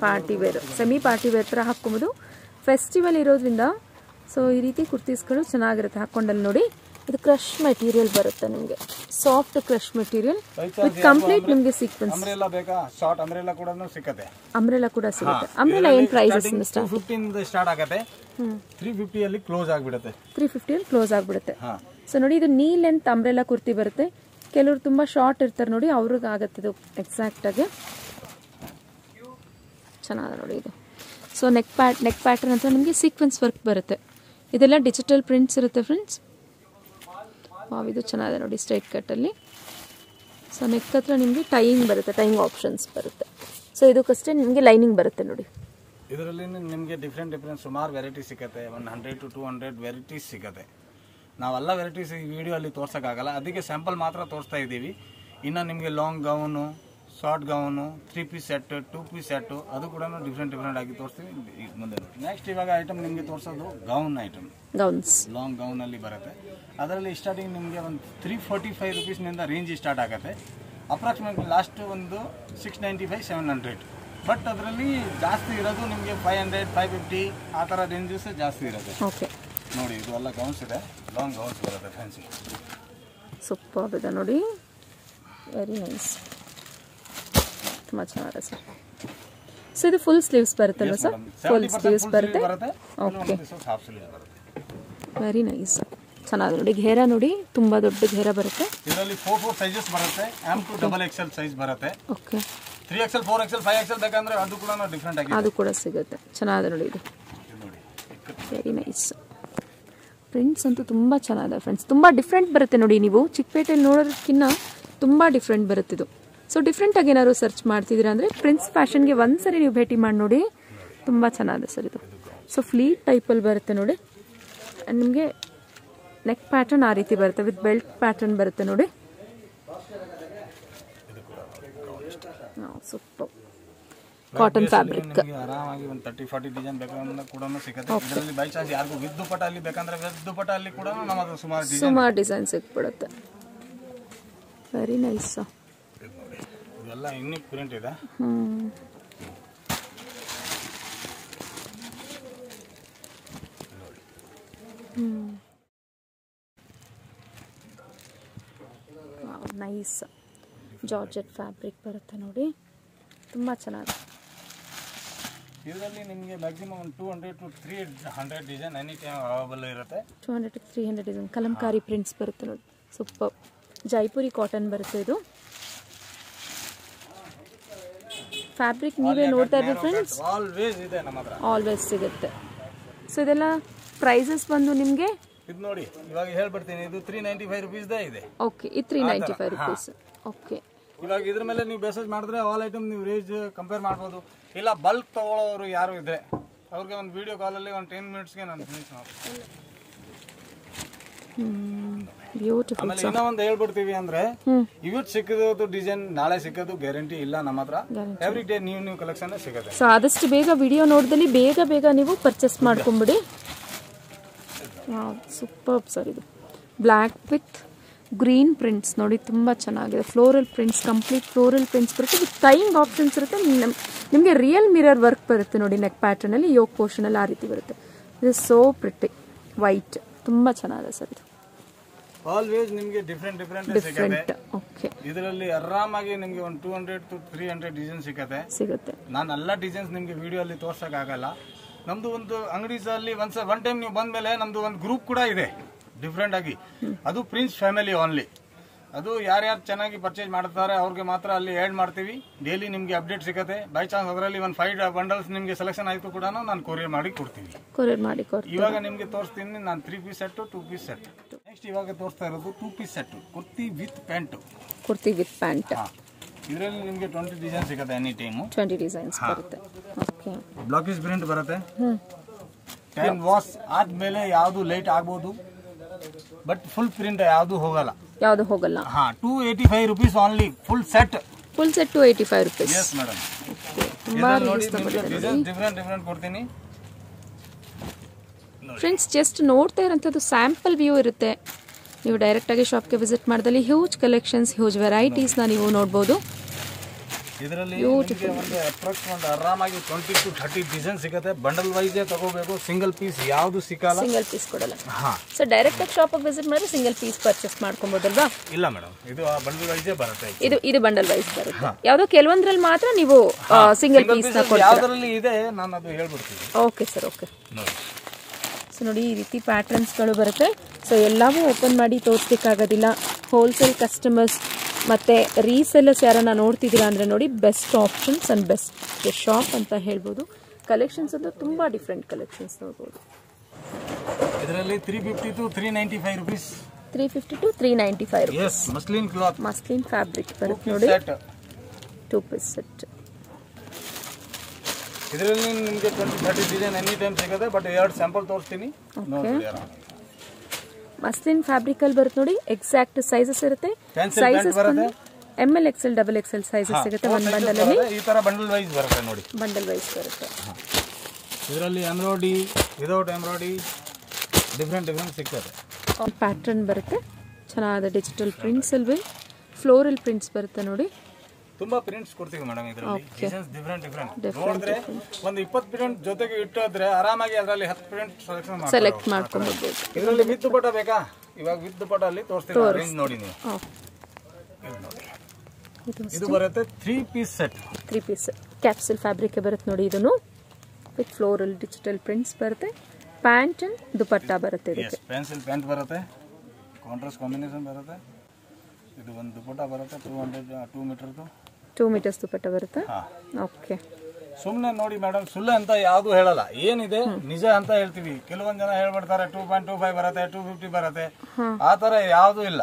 Party wear, semi party wear ತರ ಹಾಕ್ಕೊಬೋದು. ಫೆಸ್ಟಿವಲ್ ಇರೋದ್ರಿಂದ ಸೊ ಈ ರೀತಿ ಕುರ್ತೀಸ್ಗಳು ಚೆನ್ನಾಗಿರುತ್ತೆ ಹಾಕೊಂಡಲ್ಲಿ ನೋಡಿ. ಇದು ಕ್ರಶ್ ಮೆಟೀರಿಯಲ್ ಬರುತ್ತೆ ನಿಮಗೆ, soft crush material with complete ನಿಮಗೆ ಸೀಕ್ವೆನ್ಸ್. ಅಂಬ್ರೆಲಾ ಬೇಕಾ? ಶಾರ್ಟ್ ಅಂಬ್ರೆಲಾ ಕೂಡ ಸಿಗುತ್ತೆ. ಅಂಬ್ರೆಲಾ ಕೂಡ ಸಿಗುತ್ತೆ. ಅಂಬ್ರೆಲಾ ಏನು ಪ್ರೈಸಸ್? 250 ಇಂದ ಸ್ಟಾರ್ಟ್ ಆಗುತ್ತೆ, 350 ಅಲ್ಲಿ ಕ್ಲೋಸ್ ಆಗಿಬಿಡುತ್ತೆ. 350 ಅಲ್ಲಿ ಕ್ಲೋಸ್ ಆಗಿಬಿಡುತ್ತೆ. ಸೊ ನೋಡಿ, ಇದು ನೀ ಲೆಂತ್ ಅಂಬ್ರೆಲಾ ಕುರ್ತಿ ಬರುತ್ತೆ. ಕೆಲವರು ತುಂಬಾ ಶಾರ್ಟ್ ಇರ್ತಾರೆ ನೋಡಿ, ಅವ್ರಿಗೆ ಆಗುತ್ತೆ ಇದು ಎಕ್ಸಾಕ್ಟ್ ಆಗಿ. ಚೆನ್ನಾಗಿದೆ ನೋಡಿ ಇದು. ಸೊ ನೆಕ್ ಪ್ಯಾಟರ್ನ್ ಅಂತ ನಿಮಗೆ ಸೀಕ್ವೆನ್ಸ್ ವರ್ಕ್ ಬರುತ್ತೆ. ಇದೆಲ್ಲ ಡಿಜಿಟಲ್ ಪ್ರಿಂಟ್ಸ್ ಇರುತ್ತೆ ಫ್ರೆಂಡ್ಸ್. ಇದು ಚೆನ್ನಾಗಿದೆ ನೋಡಿ ಸ್ಟ್ರೈಟ್ ಕಟ್ಟಲ್ಲಿ. ಸೊ ನೆಕ್ ಹತ್ರ ನಿಮಗೆ ಟೈಯಿಂಗ್ ಬರುತ್ತೆ, ಟೈಯಿಂಗ್ ಆಪ್ಷನ್ಸ್ ಬರುತ್ತೆ. ಸೊ ಇದಕ್ಕಷ್ಟೇ ನಿಮಗೆ ಲೈನಿಂಗ್ ಬರುತ್ತೆ ನೋಡಿ. ಇದರಲ್ಲಿ ನಿಮಗೆ ಡಿಫ್ರೆಂಟ್ ಸುಮಾರು ವೆರೈಟಿ ಸಿಗುತ್ತೆ. 100 to 200 ವೆರೈಟೀಸ್ ಸಿಗುತ್ತೆ. ನಾವೆಲ್ಲ ವೆರೈಟೀಸ್ ಈ ವಿಡಿಯೋ ಅಲ್ಲಿ ತೋರ್ಸೋಕ್ಕಾಗಲ್ಲ, ಅದಕ್ಕೆ ಸ್ಯಾಂಪಲ್ ಮಾತ್ರ ತೋರಿಸ್ತಾ ಇದ್ದೀವಿ. ಇನ್ನು ನಿಮಗೆ long gown, short gown, 3 piece set, 2 piece set, ಅದು ಕೂಡ ಡಿಫ್ರೆಂಟ್ ಆಗಿ ತೋರಿಸ್ತೀವಿ ಮುಂದೆ ನೋಡಿ. ನೆಕ್ಸ್ಟ್ ಇವಾಗ ಐಟಮ್ ನಿಮಗೆ ತೋರಿಸೋದು ಗೌನ್ ಐಟಮ್, ಗೌನ್ಸ್ ಲಾಂಗ್ ಗೌನಲ್ಲಿ ಬರುತ್ತೆ. ಅದರಲ್ಲಿ ಸ್ಟಾರ್ಟಿಂಗ್ ನಿಮಗೆ ಒಂದು 345 rupeesನಿಂದ ರೇಂಜ್ ಸ್ಟಾರ್ಟ್ ಆಗುತ್ತೆ. ಅಪ್ರಾಕ್ಸಿಮೇಟ್ಲಿ ಲಾಸ್ಟ್ ಒಂದು 695, 700. ಬಟ್ ಅದರಲ್ಲಿ ಜಾಸ್ತಿ ಇರೋದು ನಿಮಗೆ 500, 550 ಆ ಥರ ರೇಂಜಸ್ ಜಾಸ್ತಿ ಇರುತ್ತೆ. ಓಕೆ ನೋಡಿ ಇದು ಎಲ್ಲ ಗೌನ್ಸ್ ಇದೆ, ಲಾಂಗ್ ಗೌನ್ಸ್ ಬರುತ್ತೆ ಫ್ಯಾನ್ಸಿ. ಸೂಪರ್ ಇದೆ ನೋಡಿ, ವೆರಿ ನೈಸ್, ತುಂಬ ಚೆನ್ನಾಗಿದೆ ಸರ್. ಸೊ ಇದು ಫುಲ್ ಸ್ಲೀವ್ಸ್ ಬರುತ್ತಲ್ಲ ಸರ್? ಫುಲ್ ಸ್ಲೀವ್ಸ್ ಬರುತ್ತೆ. ಓಕೆ ವೆರಿ ನೈಸ್, ಚೆನ್ನಾಗಿದೆ ನೋಡಿ. ಘೇರ ನೋಡಿ, ತುಂಬ ದೊಡ್ಡ ಘೇರ ಬರುತ್ತೆ. ಇದರಲ್ಲಿ 4 ಸೈಜಸ್ ಬರುತ್ತೆ. M to XXL ಸೈಜ್ ಬರುತ್ತೆ. ಓಕೆ 3XL, 4XL, 5XL ಬೇಕಂದ್ರೆ ಅದು ಕೂಡ ಡಿಫ್ರೆಂಟ್ ಆಗಿದೆ, ಅದು ಕೂಡ ಸಿಗುತ್ತೆ. ಚೆನ್ನಾಗಿದೆ ನೋಡಿ ಇದು, ವೆರಿ ನೈಸ್. ಪ್ರಿಂಟ್ಸ್ ಅಂತೂ ತುಂಬ ಚೆನ್ನಾಗಿದೆ ಫ್ರೆಂಡ್ಸ್, ತುಂಬ ಡಿಫ್ರೆಂಟ್ ಬರುತ್ತೆ ನೋಡಿ. ನೀವು ಚಿಕ್ಕಪೇಟೆಯಲ್ಲಿ ನೋಡೋದಕ್ಕಿಂತ ತುಂಬ ಡಿಫ್ರೆಂಟ್ ಬರುತ್ತೆ ಇದು. ಸೊ ಡಿಫ್ರೆಂಟಾಗಿ ಏನಾದ್ರು ಸರ್ಚ್ ಮಾಡ್ತಿದ್ದೀರಾ ಅಂದರೆ ಪ್ರಿನ್ಸ್ ಫ್ಯಾಷನ್ಗೆ ಒಂದ್ಸರಿ ನೀವು ಭೇಟಿ ಮಾಡಿ ನೋಡಿ, ತುಂಬ ಚೆನ್ನಾಗಿದೆ ಸರ್ ಇದು. ಸೊ ಫ್ಲೀಟ್ ಟೈಪಲ್ಲಿ ಬರುತ್ತೆ ನೋಡಿ. ಆ್ಯಂಡ್ ನಿಮಗೆ ನೆಕ್ ಪ್ಯಾಟರ್ನ್ ಆ ರೀತಿ ಬರುತ್ತೆ, ವಿತ್ ಬೆಲ್ಟ್ ಪ್ಯಾಟರ್ನ್ ಬರುತ್ತೆ ನೋಡಿ. Super cotton fabric. ಆರಾಮಾಗಿ ಒಂದು 30-40 ಡಿಸೈನ್ ಬೇಕಂದ್ರೆ ಕೂಡ ಸಿಗುತ್ತೆ. ಇದರಲ್ಲಿ ಬೈ ಚಾನ್ಸ್ ಯಾರಿಗೂ ವಿದ್ ದುಪಟ್ಟ ಅಲ್ಲಿ ಬೇಕಂದ್ರೆ ವಿದ್ ದುಪಟ್ಟ ಅಲ್ಲಿ ಕೂಡ ನಮಗೆ ಸುಮಾರು ಡಿಸೈನ್ ಸಿಕ್ಬಿಡುತ್ತೆ. Very nice. ಇದೆಲ್ಲ ಯೂನಿಕ್ ಪ್ರಿಂಟ್ ಇದೆ. ನೈಸ್ ಜಾರ್ಜೆಟ್ ಫ್ಯಾಬ್ರಿಕ್ ಬರುತ್ತೆ ನೋಡಿ, ತುಂಬ ಚೆನ್ನಾಗಿದೆ. ಇದರಲ್ಲಿ ನಿಮಗೆ maximum 200 to 300 design any time available ಇರುತ್ತೆ. 200 to 300 ಡಿಸೈನ್ ಕಲಂಕಾರಿ ಪ್ರಿಂಟ್ಸ್ ಬರುತ್ತೆ ನೋಡಿ. ಸೂಪರ್ ಜೈಪುರಿ ಕಾಟನ್ ಬರುತ್ತೆ ಇದು. ಫ್ಯಾಬ್ರಿಕ್ ನೀವೇ ನೋಡ್ತಾ ಇದ್ದೀವಿ ಫ್ರೆಂಡ್ಸ್, ಆಲ್ವೇಸ್ ಇದೆ ನಮ್ಮ ಹತ್ರ, ಆಲ್ವೇಸ್ ಸಿಗುತ್ತೆ. ಸೊ ಇದೆಲ್ಲ ಪ್ರೈಸಸ್ ಬಂದು ನಿಮಗೆ ಇದು ನೋಡಿ ಇವಾಗ ಹೇಳ್ಬಿಡ್ತೀನಿ, ಇದು 395 rupees ಇದೆ. ಓಕೆ ಇದು 395 rupees. ಓಕೆ ಇವಾಗ ಇದ್ರ ಮೇಲೆ ನೀವು ಮೆಸೇಜ್ ಮಾಡಿದ್ರೆ ಆಲ್ ಐಟಮ್ ನೀವು ರೇಂಜ್ ಕಂಪೇರ್ ಮಾಡ್ಬೋದು. ಇಲ್ಲ ಬಲ್ಕ್ ತಗೊಳ್ಳೋರು ಯಾರು ಇದೆ ಅವ್ರಿಗೆ ಒಂದು ವಿಡಿಯೋ ಕಾಲಲ್ಲಿ ಒಂದು 10 minutesಗೆ ನಾನು ಫಿನಿಶ್ ಮಾಡ್ತೀನಿ. ಬ್ಯೂಟಿಫುಲ್. ಆಮೇಲೆ ಇನ್ನೂ ಒಂದು ಹೇಳ್ಬಿಡ್ತೀವಿ ಅಂದ್ರೆ ಇವತ್ತು ಸಿಕ್ಕಿದ್ದು ಡಿಸೈನ್ ನಾಳೆ ಸಿಕ್ಕೋದು ಗ್ಯಾರಂಟಿ ಇಲ್ಲ ನಮ್ಮ ಹತ್ರ. ಎವ್ರಿ ಡೇ ನ್ಯೂ ಕಲೆಕ್ಷನ್ ಸಿಗುತ್ತೆ. ಸೊ ಆದಷ್ಟು ಬೇಗ ವಿಡಿಯೋ ನೋಡಿದಲ್ಲಿ ಬೇಗ ನೀವು ಪರ್ಚೇಸ್ ಮಾಡ್ಕೊಂಬಿಡಿ. Super sir. ಇದು ಬ್ಲ್ಯಾಕ್ ವಿತ್ ಗ್ರೀನ್ ಪ್ರಿಂಟ್ಸ್ ನೋಡಿ, ತುಂಬ ಚೆನ್ನಾಗಿದೆ. Floral prints, complete floral prints ಬರುತ್ತೆ. ವಿತ್ ಟೈಯಿಂಗ್ ಆಪ್ಷನ್ಸ್ ಇರುತ್ತೆ. ನಿಮಗೆ ರಿಯಲ್ ಮಿರರ್ ವರ್ಕ್ ಬರುತ್ತೆ ನೋಡಿ ನೆಕ್ ಪ್ಯಾಟರ್ನಲ್ಲಿ, ಯೋಕ್ ಪೋರ್ಷನಲ್ಲಿ ಆ ರೀತಿ ಬರುತ್ತೆ. ಇದು ಸೋ ಪ್ರಿಟಿ ವೈಟ್, ತುಂಬ ಚೆನ್ನಾಗಿದೆ ಸರ್ ಇದು. ಆಲ್ವೇಸ್ ನಿಮಗೆ ಡಿಫ್ರೆಂಟ್ ಸಿಗುತ್ತೆ. ಓಕೆ ಇದರಲ್ಲಿ ಆರಾಮಾಗಿ ನಿಮಗೆ ಒಂದು 200 to 300 ಡಿಸೈನ್ ಸಿಗುತ್ತೆ. ನಾನು ಎಲ್ಲ ಡಿಸೈನ್ಸ್ ನಿಮಗೆ ವಿಡಿಯೋ ಅಲ್ಲಿ ತೋರ್ಸಕ್ ಆಗಲ್ಲ. ನಮ್ದು ಒಂದು ಅಂಗಡೀಸ್ ಅಲ್ಲಿ ಒನ್ ಟೈಮ್ ನೀವು ಬಂದ ಮೇಲೆ ನಮ್ದು ಒಂದು ಗ್ರೂಪ್ ಕೂಡ ಇದೆ ಡಿಫ್ರೆಂಟ್ ಆಗಿ. ಅದು ಪ್ರಿನ್ಸ್ ಫ್ಯಾಮಿಲಿ ಓನ್ಲಿ. ಅದು ಯಾರ್ಯಾರು ಚೆನ್ನಾಗಿ ಪರ್ಚೇಸ್ ಮಾಡ್ತಾರೆ ಅವ್ರಿಗೆ ಮಾತ್ರ ಅಲ್ಲಿ ಆ್ಯಡ್ ಮಾಡ್ತೀವಿ. ಡೈಲಿ ನಿಮಗೆ ಅಪ್ಡೇಟ್ ಸಿಗುತ್ತೆ. ಬೈ ಚಾನ್ಸ್ ಅದರಲ್ಲಿ ಒಂದು 5 ಬಂಡಲ್ಸ್ ನಿಮಗೆ ಸೆಲೆಕ್ಷನ್ ಆಯಿತು ಕೂಡ ನಾನು ಕೊರಿಯರ್ ಮಾಡಿ ಕೊಡ್ತೀವಿ. ಇವಾಗ ನಿಮಗೆ ತೋರಿಸ್ತೀನಿ ನಾನು 3 piece set, 2 piece set. Next ಇವಾಗ ತೋರಿಸ್ತಾ ಇರೋದು 2 ಪೀಸ್ ಸೆಟ್, ಕುರ್ತಿ ವಿತ್ ಪ್ಯಾಂಟ್. ಇದರಲ್ಲಿ ನಿಮಗೆ 20 ಡಿಸೈನ್ ಸಿಗುತ್ತೆ. ಎನಿ ಟೈಮ್ 20 ಡಿಸೈನ್ಸ್ ಬರುತ್ತೆ. ಓಕೆ ಬ್ಲಾಕೀಸ್ ಪ್ರಿಂಟ್ ಬರುತ್ತೆ. 10 ವಾಶ್ ಆದ್ಮೇಲೆ ಯಾವುದು ಲೈಟ್ ಆಗ್ಬೋದು, ಬಟ್ ಫುಲ್ ಪ್ರಿಂಟ್ ಯಾವುದು ಹೋಗಲ್ಲ. 285 rupees only. Full set 285 rupees. Yes madam. Different ಕೊಡ್ತೀನಿ ಫ್ರೆಂಡ್ಸ್. ಜಸ್ಟ್ ನೋಡ್ತಾ ಇರೋಂಥದ್ದು ಸ್ಯಾಂಪಲ್ ವ್ಯೂ ಇರುತ್ತೆ. ನೀವು ಡೈರೆಕ್ಟಾಗಿ ಶಾಪ್ಗೆ ವಿಸಿಟ್ ಮಾಡಿದಲ್ಲಿ ಹ್ಯೂಜ್ ಕಲೆಕ್ಷನ್ಸ್, ಹ್ಯೂಜ್ ವೆರೈಟೀಸ್ನ ನೀವು ನೋಡ್ಬೋದು. ಇದರಲ್ಲಿ ಒಂದು ಅಪ್ರಾಕ್ಸಿಮೇಟ್ ಆರಾಮಾಗಿ 20 to 30 ಡಿಸೈನ್ ಸಿಗುತ್ತೆ. ಬಂಡಲ್ ವೈಸೇ ತಗೋಬೇಕು, ಸಿಂಗಲ್ ಪೀಸ್ ಯಾವುದು ಸಿಕ್ಕಲ್ಲ. ಸಿಂಗಲ್ ಪೀಸ್ ಕೊಡಲ್ಲ. ಸೊ ಡೈರೆಕ್ಟ್ ಆಗಿ ಶಾಪಿಗೆ ವಿಸಿಟ್ ಮಾಡಿದ್ರೆ ಸಿಂಗಲ್ ಪೀಸ್ ಪರ್ಚೇಸ್ ಮಾಡ್ಕೊಬೋದಲ್ವಾ? ಇಲ್ಲ ಮೇಡಮ್, ಇದು ಬಂಡಲ್ ವೈಸೇ ಬರುತ್ತೆ. ಇದು ಬಂಡಲ್ ವೈಸ್ ಬರುತ್ತೆ. ಯಾವುದೋ ಕೆಲವೊಂದ್ರಲ್ಲಿ ಮಾತ್ರ ನೀವು ಸಿಂಗಲ್ ಪೀಸ್ ನ ಕೊಡ್ತೀರಾ. ಯಾವುದರಲ್ಲಿ ಇದೆ ನಾನು ಅದು ಹೇಳ್ಬಿಡ್ತೀನಿ. Okay sir, okay. ಸೊ ನೋಡಿ ಈ ರೀತಿ ಪ್ಯಾಟರ್ನ್ಸ್ಗಳು ಬರುತ್ತೆ. ಸೊ ಎಲ್ಲವೂ ಓಪನ್ ಮಾಡಿ ತೋರಿಸ್ಲಿಕ್ಕಾಗೋದಿಲ್ಲ. ಹೋಲ್ಸೇಲ್ ಕಸ್ಟಮರ್ಸ್ ಮತ್ತು ರೀಸೆಲ್ಲರ್ಸ್ ಯಾರನ್ನ ನೋಡ್ತಿದ್ದೀರಾ ಅಂದರೆ ನೋಡಿ, best options and best shop ಅಂತ ಹೇಳ್ಬೋದು. ಕಲೆಕ್ಷನ್ಸ್ ಅಂದರೆ ತುಂಬ ಡಿಫ್ರೆಂಟ್ ಕಲೆಕ್ಷನ್ಸ್ ನೋಡ್ಬೋದು. ಇದರಲ್ಲಿ 350 to 395 rupees. 350 to 395 rupees. Yes, muslin cloth. Muslin fabric ಬರುತ್ತೆ ನೋಡಿ. 2 piece set. ಇದರಲ್ಲಿ ನಿಮಗೆ 20-30 ಡಿಸೈನ್ ಎನಿ ಟೈಮ್ ಸಿಗುತ್ತೆ, ಬಟ್ 2 ಸ್ಯಾಂಪಲ್ ತೋರಿಸ್ತೀನಿ ನೋಡಿ. ಮಸ್ಲಿನ್ ಫ್ಯಾಬ್ರಿಕ್ ಅಲ್ಲಿ ಬರುತ್ತೆ ನೋಡಿ. ಎಕ್ಸಾಕ್ಟ್ ಸೈಜಸ್ ಇರುತ್ತೆ. ಸೈಜಸ್ ಬಂದು ML XL XXL ಸೈಜಸ್ ಸಿಗುತ್ತೆ ಒಂದು ಬಂಡಲ್ ಅಲ್ಲಿ. ಈ ತರ ಬಂಡಲ್ ವೈಸ್ ಬರುತ್ತೆ ನೋಡಿ. ಬಂಡಲ್ ವೈಸ್ ಬರುತ್ತೆ. ಇದರಲ್ಲಿ ಎಂಬ್ರಾಯ್ಡಿ, ವಿದೌಟ್ ಎಂಬ್ರಾಯ್ಡಿ ಡಿಫರೆಂಟ್ ಸಿಗ್ತದೆ. ಪ್ಯಾಟರ್ನ್ ಬರುತ್ತೆ. ಚೆನ್ನಾದ ಡಿಜಿಟಲ್ ಪ್ರಿಂಟ್ಸ್ ಅಲ್ವೇ, ಫ್ಲೋರಲ್ ಪ್ರಿಂಟ್ಸ್ ಬರುತ್ತೆ ನೋಡಿ. ತುಂಬಾ ಪ್ರಿಂಟ್ಸ್ ಕೊಡ್ತೀವಿ ಮೇಡಮ್ ಇದರಲ್ಲಿ. ಡಿಸೈನ್ಸ್ ಡಿಫರೆಂಟ್ ನೋಡಿದ್ರೆ ಒಂದು 20 ಪ್ರಿಂಟ್ ಜೊತೆಗೆ ಇಟ್ಟೋದ್ರೆ ಆರಾಮಾಗಿ ಅದರಲ್ಲಿ 10 ಪ್ರಿಂಟ್ ಸೆಲೆಕ್ಟ್ ಮಾಡ್ಕೊಬಹುದು. ಇದರಲ್ಲಿ ವಿತ್ ದುಪಟ್ಟ ಬೇಕಾ? ಇವಾಗ ವಿತ್ ದುಪಟ್ಟ ಅಲ್ಲಿ ತೋರಿಸ್ತೀನಿ, ರೇಂಜ್ ನೋಡಿ ನೀವು. ಇದು ಬರುತ್ತೆ 3 piece set. 3 piece capsule fabric ಬರುತ್ತೆ ನೋಡಿ. ಇದನ್ನು ವಿತ್ ಫ್ಲೋರಲ್ ಡಿಜಿಟಲ್ ಪ್ರಿಂಟ್ಸ್ ಬರುತ್ತೆ. ಪ್ಯಾಂಟ್ ಅಂಡ್ ದುಪಟ್ಟ ಬರುತ್ತೆ. ಇದಕ್ಕೆ ಪೆನ್ಸಿಲ್ ಪ್ಯಾಂಟ್ ಬರುತ್ತೆ, ಕಾಂಟ್ರಾಸ್ಟ್ ಕಾಂಬಿನೇಷನ್ ಬರುತ್ತೆ. ಇದು ಒಂದು ದುಪಟ್ಟ ಬರುತ್ತೆ 2 ಮೀಟರ್ದು. 2 meters ದುಪಟ್ಟ ಬರುತ್ತೆ. ಓಕೆ. ಸುಮ್ಮನೆ ನೋಡಿ ಮೇಡಮ್, ಸುಳ್ಳು ಅಂತ ಯಾವುದು ಹೇಳಲ್ಲ, ಏನಿದೆ ನಿಜ ಅಂತ ಹೇಳ್ತೀವಿ. ಕೆಲವೊಂದು ಜನ ಹೇಳ್ಬಿಡ್ತಾರೆ 2.25 ಬರುತ್ತೆ, 250 ಬರುತ್ತೆ, ಆ ತರ ಯಾವುದು ಇಲ್ಲ.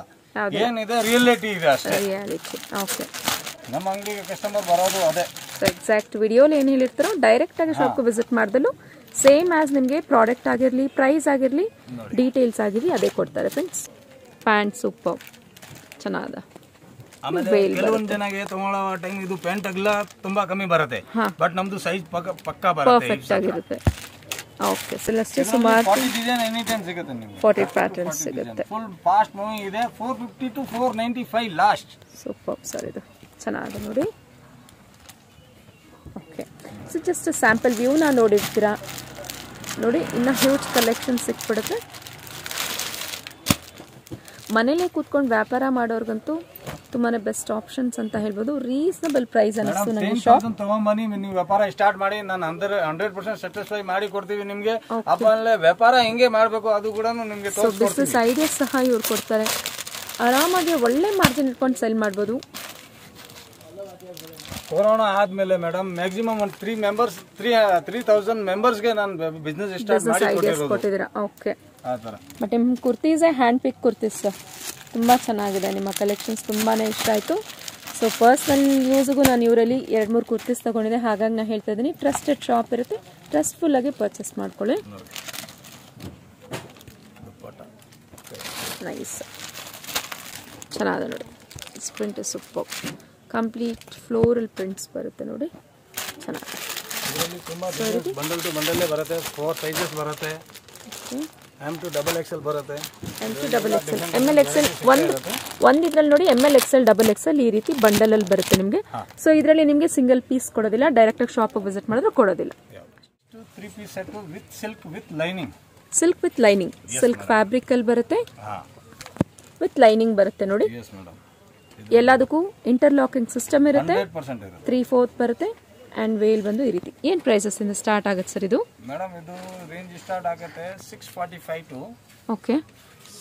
ಏನಿದೆ ರಿಯಾಲಿಟಿ ಇದೆ ಅಷ್ಟೇ. ಓಕೆ. ನಮ್ಮ ಅಂಗಡಿಗೆ ಕಸ್ಟಮರ್ ಬರೋದು ಅದೇ. ಎಕ್ಸಾಕ್ಟ್ ವಿಡಿಯೋಲಿ ಏನು ಹೇಳಿರ್ತಾರೋ ಡೈರೆಕ್ಟ್ ಆಗಿ ಶಾಪ್ಗೆ ವಿಸಿಟ್ ಮಾಡಿದಲು ಸೇಮ್ ಆಸ್ ನಿಮಗೆ ಪ್ರಾಡಕ್ಟ್ ಆಗಿರಲಿ, ಪ್ರೈಸ್ ಆಗಿರಲಿ, ಡೀಟೇಲ್ಸ್ ಆಗಿರಲಿ ಅದೇ ಕೊಡ್ತಾರೆ ಫ್ರೆಂಡ್ಸ್. Pant super ಚೆನ್ನಾದ. ಆಮೇಲೆ ಕೆಲವೊಂದು ಜನಗೆ ತಗೊಳ್ಳೋ ಟೈಮ್ ಇದು ಪ್ಯಾಂಟ್ ಅಗಲ ತುಂಬಾ ಕಮ್ಮಿ ಬರುತ್ತೆ, ಬಟ್ ನಮ್ದು ಸೈಜ್ ಪಕ್ಕಾ ಬರುತ್ತೆ, ಪರ್ಫೆಕ್ಟ್ ಆಗಿರುತ್ತೆ. ಓಕೆ. ಅಷ್ಟೇ ಸುಮಾರು 40 ಡಿಸೈನ್ ಎನಿ ಟೈಮ್ ಸಿಗುತ್ತೆ ನಿಮಗೆ. 40 ಪ್ಯಾಟರ್ನ್ಸ್ ಸಿಗುತ್ತೆ. ಫುಲ್ ಫಾಸ್ಟ್ ಮೂವಿಂಗ್ ಇದೆ. 450 to 495 ಲಾಸ್ಟ್. ಸೂಪರ್ ಸರ್, ಇದು ಚೆನ್ನಾಗಿದೆ ನೋಡಿ. ಓಕೆ. ಸೊ ಜಸ್ಟ್ ಸ್ಯಾಂಪಲ್ ವ್ಯೂನ ನೋಡಿರ್ತೀರಾ ನೋಡಿ. ಇನ್ನು ಹ್ಯೂಜ್ ಕಲೆಕ್ಷನ್ ಸಿಕ್ಬಿಡುತ್ತೆ. ಮನೇಲೆ ಕೂತ್ಕೊಂಡು ವ್ಯಾಪಾರ ಮಾಡೋರ್ಗಂತೂ ತುಂಬಾನೇ ಬೆಸ್ಟ್ ಆಪ್ಷನ್ಸ್ ಅಂತ ಹೇಳ್ಬೋದು. ರೀಸನಬಲ್ ಪ್ರೈಸ್ ಅನ್ನಿಸ್ತು ನನಗೆ. ಶಾಪ್ ತಗೊಂಬನ್ನಿ, ನೀವು ವ್ಯಾಪಾರ ಸ್ಟಾರ್ಟ್ ಮಾಡಿ, ನಾನು 100% ಸ್ಯಾಟಿಸ್ಫೈ ಮಾಡಿ ಕೊಡ್ತೀವಿ ನಿಮಗೆ. ಆಮೇಲೆ ವ್ಯಾಪಾರ ಹೆಂಗೆ ಮಾಡಬೇಕು ಅದು ಕೂಡ ನಿಮಗೆ ತೋರಿಸ್ಕೊಡ್ತೀವಿ. ಬಿಸ್ನೆಸ್ ಐಡಿಯಾಸ್ ಸಹ ಇವ್ರು ಕೊಡ್ತಾರೆ. ಆರಾಮಾಗಿ ಒಳ್ಳೆ ಮಾರ್ಜಿನ್ ಇಟ್ಕೊಂಡು ಸೆಲ್ ಮಾಡ್ಬೋದು. ಕೊರೋನಾ ಆದ್ಮೇಲೆ ಮೇಡಮ್ ಮ್ಯಾಕ್ಸಿಮಮ್ ಒಂದು 3,000 ಮೆಂಬರ್ಸ್ಗೆ ನಾನು ಬಿಸ್ನೆಸ್ ಸ್ಟಾರ್ಟ್ ಮಾಡಿ ಕೊಟ್ಟಿದ್ದೀರಾ. ಓಕೆ. ಆ ಥರ. ಬಟ್ ನಿಮ್ಮ ಕುರ್ತೀಸೇ ಹ್ಯಾಂಡ್ ಪಿಕ್ ಕುರ್ತೀಸ್ ಸರ್, ತುಂಬ ಚೆನ್ನಾಗಿದೆ. ನಿಮ್ಮ ಕಲೆಕ್ಷನ್ಸ್ ತುಂಬಾ ಇಷ್ಟ ಆಯಿತು. ಸೊ ಪರ್ಸ್ನಲ್ ಯೂಸ್ಗೂ ನಾನು ಇವರಲ್ಲಿ 2-3 ಕುರ್ತೀಸ್ ತೊಗೊಂಡಿದ್ದೆ. ಹಾಗಾಗಿ ನಾನು ಹೇಳ್ತಾ ಇದ್ದೀನಿ, ಟ್ರಸ್ಟೆಡ್ ಶಾಪ್ ಇರುತ್ತೆ, ಟ್ರಸ್ಟ್ಫುಲ್ಲಾಗಿ ಪರ್ಚೇಸ್ ಮಾಡ್ಕೊಳ್ಳಿ. ನೈಸ್, ಚೆನ್ನಾಗಿದೆ ನೋಡಿ. Print super, complete floral prints ಬರುತ್ತೆ ನೋಡಿ, ಚೆನ್ನಾಗಿದೆ. ಬಂಡಲ್ ಟು ಬಂಡಲ್ಲೇ ಬರುತ್ತೆ. 4 ಸೈಜಸ್ ಬರುತ್ತೆ. M to XXL ಬರುತ್ತೆ. M to XXL, ML XL ಒಂದು ಇದ್ರಲ್ಲಿ ನೋಡಿ ML XL XXL ಈ ರೀತಿ ಬಂಡಲ್ ಅಲ್ಲಿ ಬರುತ್ತೆ ನಿಮಗೆ. ಸೊ ಇದರಲ್ಲಿ ನಿಮಗೆ ಸಿಂಗಲ್ ಪೀಸ್ ಕೊಡೋದಿಲ್ಲ, ಡೈರೆಕ್ಟ್ ಆಗಿ ಶಾಪ್ ವಿಸಿಟ್ ಮಾಡಿದ್ರೆ ಕೊಡೋದಿಲ್ಲ. 3 piece set with silk with lining. Silk with lining, silk fabric ಅಲ್ಲಿ ಬರುತ್ತೆ, ವಿತ್ ಲೈನಿಂಗ್ ಬರುತ್ತೆ ನೋಡಿ. ಎಲ್ಲದಕ್ಕೂ ಇಂಟರ್ಲಾಕಿಂಗ್ ಸಿಸ್ಟಮ್ ಇರುತ್ತೆ. 3/4 ಬರುತ್ತೆ. ಅಂಡ್ ವೇಲ್ ಬಂದು ಈ ರೀತಿ. ಏನು ಪ್ರೈಸಸ್ ಇಂದ ಸ್ಟಾರ್ಟ್ ಆಗುತ್ತೆ ಸರ್ ಇದು? ಮೇಡಮ್ ಇದು ರೇಂಜ್ ಸ್ಟಾರ್ಟ್ ಆಗುತ್ತೆ 645 ಟು ಓಕೆ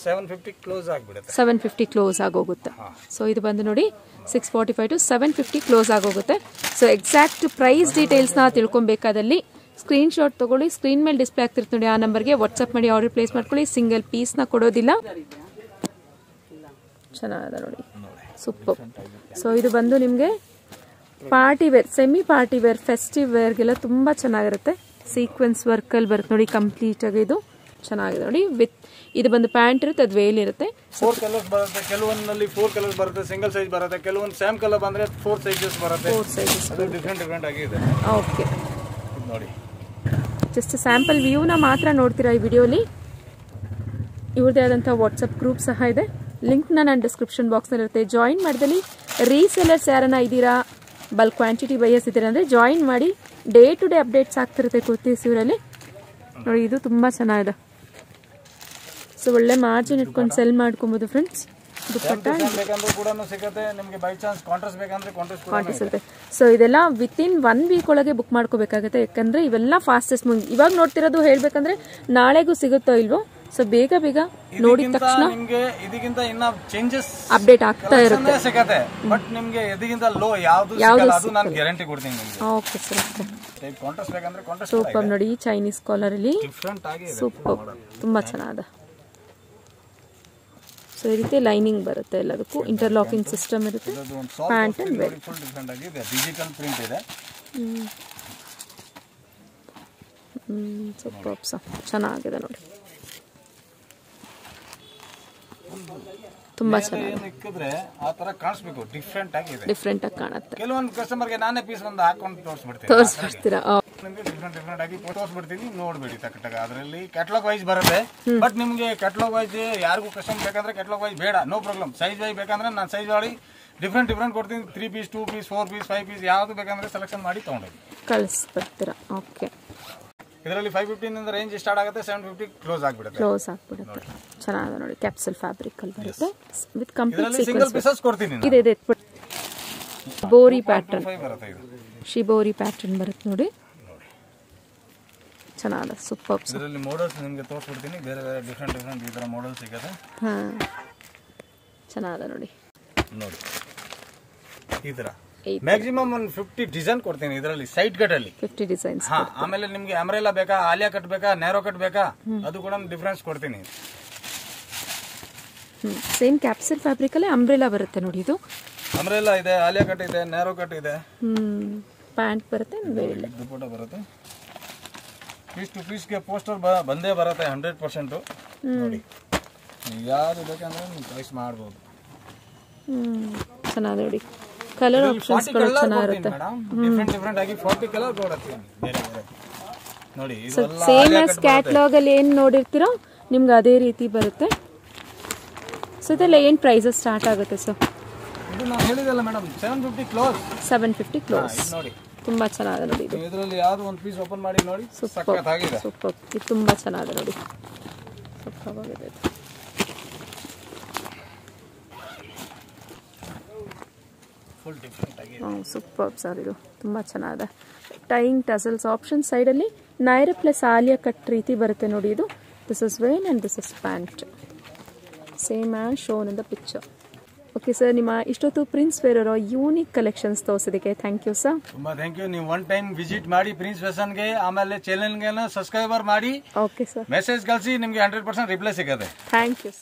750 ಕ್ಲೋಸ್ ಆಗಿಬಿಡುತ್ತೆ. 750 ಕ್ಲೋಸ್ ಆಗೋಗುತ್ತೆ. ಸೊ ಇದು ಬಂದು ನೋಡಿ 645 ಟು 750 ಕ್ಲೋಸ್ ಆಗೋಗುತ್ತೆ. ಸೊ ಎಕ್ಸಾಕ್ಟ್ ಪ್ರೈಸ್ ಡೀಟೇಲ್ಸ್ನ ತಿಳ್ಕೊಬೇಕಾದಲ್ಲಿ ಸ್ಕ್ರೀನ್ ಶಾಟ್ ತಗೊಳ್ಳಿ. ಸ್ಕ್ರೀನ್ ಮೇಲೆ ಡಿಸ್ಪ್ಲೇ ಆಗ್ತಿರುತ್ತೆ ನೋಡಿ, ಆ ನಂಬರ್ಗೆ ವಾಟ್ಸಪ್ ಮಾಡಿ ಆರ್ಡರ್ ಪ್ಲೇಸ್ ಮಾಡ್ಕೊಳ್ಳಿ. ಸಿಂಗಲ್ ಪೀಸ್ನ ಕೊಡೋದಿಲ್ಲ. ಚೆನ್ನಾಗಿದೆ ನೋಡಿ, ಸೂಪರ್. ಸೊ ಇದು ಬಂದು ನಿಮಗೆ party wear, semi party wear, festive ವೇರ್ಗೆಲ್ಲ ತುಂಬ ಚೆನ್ನಾಗಿರುತ್ತೆ. ಸೀಕ್ವೆನ್ಸ್ ವರ್ಕಲ್ಲಿ ಬರುತ್ತೆ ನೋಡಿ ಕಂಪ್ಲೀಟ್ ಆಗಿ. ಇದು ಚೆನ್ನಾಗಿದೆ ನೋಡಿ. ವಿತ್ ಇದು ಬಂದು ಪ್ಯಾಂಟ್ ಇರುತ್ತೆ, ಅದು ವೇಲ್ ಇರುತ್ತೆ. 4 ಕಲರ್ಸ್ ಬರುತ್ತೆ. ಕೆಲವೊಂದಲ್ಲಿ 4 ಕಲರ್ಸ್ ಬರುತ್ತೆ, ಸಿಂಗಲ್ ಸೈಜ್ ಬರುತ್ತೆ. ಕೆಲವೊಂದು ಸೇಮ್ ಕಲರ್ ಬಂದ್ರೆ 4 ಸೈಜಸ್ ಬರುತ್ತೆ. 4 ಸೈಜಸ್ ಅದು ಡಿಫ್ರೆಂಟ್ ಆಗಿದೆ. ಓಕೆ ನೋಡಿ, ಜಸ್ಟ್ ಸ್ಯಾಂಪಲ್ ವ್ಯೂನ ಮಾತ್ರ ನೋಡ್ತೀರಾ ಈ ವಿಡಿಯೋಲಿ. ಇವ್ರದ್ದೇ ಆದಂಥ ವಾಟ್ಸಪ್ ಗ್ರೂಪ್ ಸಹ ಇದೆ, ಲಿಂಕ್ನ ನಾನು ಡಿಸ್ಕ್ರಿಪ್ಷನ್ ಬಾಕ್ಸ್ನಲ್ಲಿ ಇರುತ್ತೆ. ಜಾಯಿನ್ ಮಾಡಿದಲ್ಲಿ ರೀಸೆಲರ್ಸ್ ಯಾರನ್ನ ಇದ್ದೀರಾ, ಬಲ್ಕ್ ಕ್ವಾಂಟಿಟಿ ಬೈಯರ್ಸ್ ಇದ್ದೀರಾ ಅಂದರೆ ಜಾಯಿನ್ ಮಾಡಿ. ಡೇ ಟು ಡೇ ಅಪ್ಡೇಟ್ಸ್ ಆಗ್ತಿರುತ್ತೆ ಕುರ್ತೀಸ್ ಇವರಲ್ಲಿ ನೋಡಿ. ಇದು ತುಂಬ ಚೆನ್ನಾಗಿದೆ. ಸೊ ಒಳ್ಳೆ ಮಾರ್ಜಿನ್ ಇಟ್ಕೊಂಡು ಸೆಲ್ ಮಾಡ್ಕೊಬೋದು ಫ್ರೆಂಡ್ಸ್. ಕಾಂಟ್ರಾಸ್ಟ್ ಇರುತ್ತೆ. ಸೊ ಇದೆಲ್ಲ ವಿತಿನ್ 1 ವೀಕ್ ಒಳಗೆ ಬುಕ್ ಮಾಡ್ಕೋಬೇಕಾಗುತ್ತೆ, ಯಾಕಂದ್ರೆ ಇವೆಲ್ಲ ಫಾಸ್ಟೆಸ್ಟ್ ಮೂವಿಂಗ್. ಇವಾಗ ನೋಡ್ತಿರೋದು ಹೇಳ್ಬೇಕಂದ್ರೆ ನಾಳೆಗೂ ಸಿಗುತ್ತೋ ಇಲ್ವೋ. ಸೊ ಬೇಗ ನೋಡಿದ ತಕ್ಷಣ ಇದಕ್ಕಿಂತ ಇನ್ನ ಚೇಂಜಸ್ ಅಪ್ಡೇಟ್ ಆಗ್ತಾ ಇರುತ್ತೆ. ಬಟ್ ನಿಮಗೆ ಇದಕ್ಕಿಂತ ಲೋ ಯಾವುದು ನಾನು ಗ್ಯಾರಂಟಿ ಕೊಡ್ತೀನಿ. Okay sir. ಟೈಪ್ ಕಾಂಟ್ರಾಸ್ಟ್ ಬೇಕಂದ್ರೆ ಕಾಂಟ್ರಾಸ್ಟ್ ಸೂಪರ್ ನೋಡಿ ಚೈನೀಸ್ ಕಾಲರ್ ಅಲ್ಲಿ ಡಿಫರೆಂಟ್ ಆಗಿ ಸೂಪರ್ ತುಂಬಾ ಚೆನ್ನಾಗಿದೆ ಸೊ ಈ ರೀತಿ ಲೈನಿಂಗ್ ಬರುತ್ತೆ ಎಲ್ಲದಕ್ಕೂ ಇಂಟರ್ಲಾಕಿಂಗ್ ಸಿಸ್ಟಮ್ ಇರುತ್ತೆ pant and wear full different ಆಗಿದೆ ಡಿಜಿಟಲ್ ಪ್ರಿಂಟ್ ಇದೆ ಸೂಪರ್ ಚೆನ್ನಾಗಿದೆ ನೋಡಿ ತುಂಬಾ ಚೆನ್ನಾಗಿದೆ ಇಕ್ಕಿದ್ರೆ ಆ ತರ ಕಾಣಿಸ್ಬೇಕು ಡಿಫರೆಂಟ್ ಆಗಿದೆ ಡಿಫರೆಂಟ್ ಆಗಿ ಕಾಣುತ್ತೆ ಕೆಲವೊಂದು ಕಸ್ಟಮರ್ಗೆ ನಾನೇ ಪೀಸ್ ಒಂದು ಹಾಕೊಂಡು ತೋರಿಸ್ಬಿಡ್ತೀರಾ ನಿಮಗೆ ಡಿಫರೆಂಟ್ ಆಗಿ ತೋರಿಸ್ಬಿಡ್ತೀನಿ ನೋಡ್ಬೇಡಿ ತಕ್ಕ ಅದರಲ್ಲಿ ಕ್ಯಾಟಲಾಗ್ ವೈಸ್ ಬರುತ್ತೆ ಬಟ್ ನಿಮ್ಗೆ ಕ್ಯಾಟಲಾಗ್ ವೈಸ್ ಯಾರಿಗೂ ಕಸ್ಟಮರ್ ಬೇಕಂದ್ರೆ ಕ್ಯಾಟಲಾಗ್ ವೈಸ್ ಬೇಡ ನೋ ಪ್ರಾಬ್ಲಮ್ ಸೈಜ್ ವೈಸ್ ಬೇಕಂದ್ರೆ ನಾನು ಸೈಜ್ ಮಾಡಿ ಡಿಫರೆಂಟ್ ಕೊಡ್ತೀನಿ 3 ಪೀಸ್ 2 ಪೀಸ್ 4 ಪೀಸ್ 5 ಪೀಸ್ ಯಾವ್ದು ಬೇಕಂದ್ರೆ ಸೆಲೆಕ್ಷನ್ ಮಾಡಿ ತಗೊಂಡೋಗಿ ಕಳಿಸ್ಬಿಡ್ತೀರಾ ಓಕೆ ಇದರಲ್ಲಿ 550 ಇಂದ ರೇಂಜ್ ಸ್ಟಾರ್ಟ್ ಆಗುತ್ತೆ 750 ಕ್ಲೋಸ್ ಆಗ್ಬಿಡುತ್ತೆ ಚೆನ್ನಾಗಿದೆ ನೋಡಿ ಕ್ಯಾಪ್ಸೂಲ್ ಫ್ಯಾಬ್ರಿಕ್ ಅಲ್ಲಿ ಬರುತ್ತೆ ವಿತ್ ಕಂಪ್ಲೀಟ್ ಇದರಲ್ಲಿ ಸಿಂಗಲ್ ಪೀಸಸ್ ಕೊಡ್ತೀನಿ ಇದೆ ಬೋರಿ ಪ್ಯಾಟರ್ನ್ ಬರುತ್ತೆ ಇದು ಶಿಬೋರಿ ಪ್ಯಾಟರ್ನ್ ಬರುತ್ತೆ ನೋಡಿ ಚೆನ್ನಾಗಿದೆ ಸೂಪರ್ ಇದರಲ್ಲಿ ಮಾಡೆಲ್ಸ್ ನಿಮಗೆ ತೋರಿಸ್ಬಿಡ್ತೀನಿ ಬೇರೆ ಡಿಫರೆಂಟ್ ಈ ತರ ಮಾಡೆಲ್ ಸಿಗುತ್ತೆ ಚೆನ್ನಾಗಿದೆ ನೋಡಿ ಈ ತರ ಮ್ಯಾಕ್ಸಿಮಮ್ ಒಂದು 50 ಡಿಸೈನ್ ಕೊಡ್ತೀನಿ ಇದರಲ್ಲಿ ಸೈಡ್ ಕಟ್ ಅಲ್ಲಿ 50 ಡಿಸೈನ್ಸ್ ಆಮೇಲೆ ನಿಮ್ಗೆ ಅಂಬ್ರೆಲಾ ಬೇಕಾ ಆಲಿಯಾ ಕಟ್ ಬೇಕಾ ನ್ಯಾರೋ ಕಟ್ ಬೇಕಾ ಅದು ಕೂಡ ಡಿಫರೆನ್ಸ್ ಕೊಡ್ತೀನಿ ಸೇಮ್ ಕ್ಯಾಪ್ಸೂಲ್ ಫ್ಯಾಬ್ರಿಕ್ ಅಲ್ಲಿ ಅಂಬ್ರೆಲಾ ಬರುತ್ತೆ ನೋಡಿ ಇದು ಅಂಬ್ರೆಲಾ ಇದೆ ಆಲಿಯಾ ಕಟ್ ಇದೆ ನ್ಯಾರೋ ಕಟ್ ಇದೆ ಪ್ಯಾಂಟ್ ಬರುತ್ತೆ ದುಪಟ್ಟ ಬರುತ್ತೆ ಪೀಸ್ ಟು ಪೀಸ್ ಗೆ ಪೋಸ್ಟರ್ ಬಂದೇ ಬರುತ್ತೆ 100% ನೋಡಿ ಯಾವುದು ಬೇಕಂದ್ರೆ ನೀವು ಚಾಯ್ಸ್ ಮಾಡಬಹುದು ಚೆನ್ನಾಗಿದೆ ನೋಡಿ ಕಲರ್ ಆಪ್ಷನ್ಸ್ ಕೂಡ ಚೆನ್ನಾಗಿರುತ್ತೆ ಡಿಫರೆಂಟ್ ಆಗಿ 40 ಕಲರ್ ಕೊಡುತ್ತೆ ಬೇರೆ ನೋಡಿ ಇದೆಲ್ಲ ಸೇಮ್ ಆಸ್ ಕ್ಯಾಟಲಾಗ್ ಅಲ್ಲಿ ಏನು ನೋಡಿರ್ತೀರೋ ನಿಮ್ಗೆ ಅದೇ ರೀತಿ ಬರುತ್ತೆ ಸೊ ಇದೆಲ್ಲ ಏನು ಪ್ರೈಸಸ್ ಸ್ಟಾರ್ಟ್ ಆಗುತ್ತೆ ಸರ್ ಇದು ನಾನು ಹೇಳಿದಲ್ಲ ಮೇಡಮ್ 750 ಕ್ಲೋಸ್ 750 ಕ್ಲೋಸ್ ನೋಡಿ ತುಂಬಾ ಚೆನ್ನಾಗಿದೆ ನೋಡಿ ಇದು ಇದರಲ್ಲಿ ಯಾವುದು ಒಂದು ಪೀಸ್ ಓಪನ್ ಮಾಡಿ ನೋಡಿ ಸಕ್ಕತ್ತಾಗಿದೆ ಸೂಪರ್ ಇದು ತುಂಬಾ ಚೆನ್ನಾಗಿದೆ ನೋಡಿ ಸೂಪರ್ ಆಗಿದೆ ಫುಲ್ ಡಿಫರೆಂಟ್ ಆಗಿದೆ ಸೂಪರ್ ಸರ್ ಇದು ತುಂಬಾ ಚೆನ್ನಾಗಿದೆ ಟೈಯಿಂಗ್ ಟಸಲ್ಸ್ ಆಪ್ಷನ್ ಸೈಡ್ ಅಲ್ಲಿ ನೈರಾ ಪ್ಲಸ್ ಆಲಿಯಾ ಕಟ್ ರೀತಿ ಬರುತ್ತೆ ನೋಡಿ ಇದು this is wine and this is pant same as shown in the picture okay sir ನಿಮ್ಮ ಇಷ್ಟೊತ್ತು ಪ್ರಿನ್ಸ್ ವೇರ್ ಅವರ ಯೂನಿಕ್ ಕಲೆಕ್ಷನ್ಸ್ ತೋರಿಸೋದಕ್ಕೆ ಥ್ಯಾಂಕ್ ಯು ಸರ್ ತುಂಬಾ ಥ್ಯಾಂಕ್ ಯು ನೀವು ಒನ್ ಟೈಮ್ ವಿಸಿಟ್ ಮಾಡಿ ಪ್ರಿನ್ಸ್ ಫ್ಯಾಷನ್ಗೆ ಆಮೇಲೆ ಚಾನೆಲ್ಗೆ ಸಬ್ಸ್ಕ್ರೈಬರ್ ಮಾಡಿ ಓಕೆ ಸರ್ ಮೆಸೇಜ್ ಕಳಿಸಿ ನಿಮಗೆ 100% ರಿಪ್ಲೈ ಸಿಗುತ್ತೆ ಥ್ಯಾಂಕ್ ಯು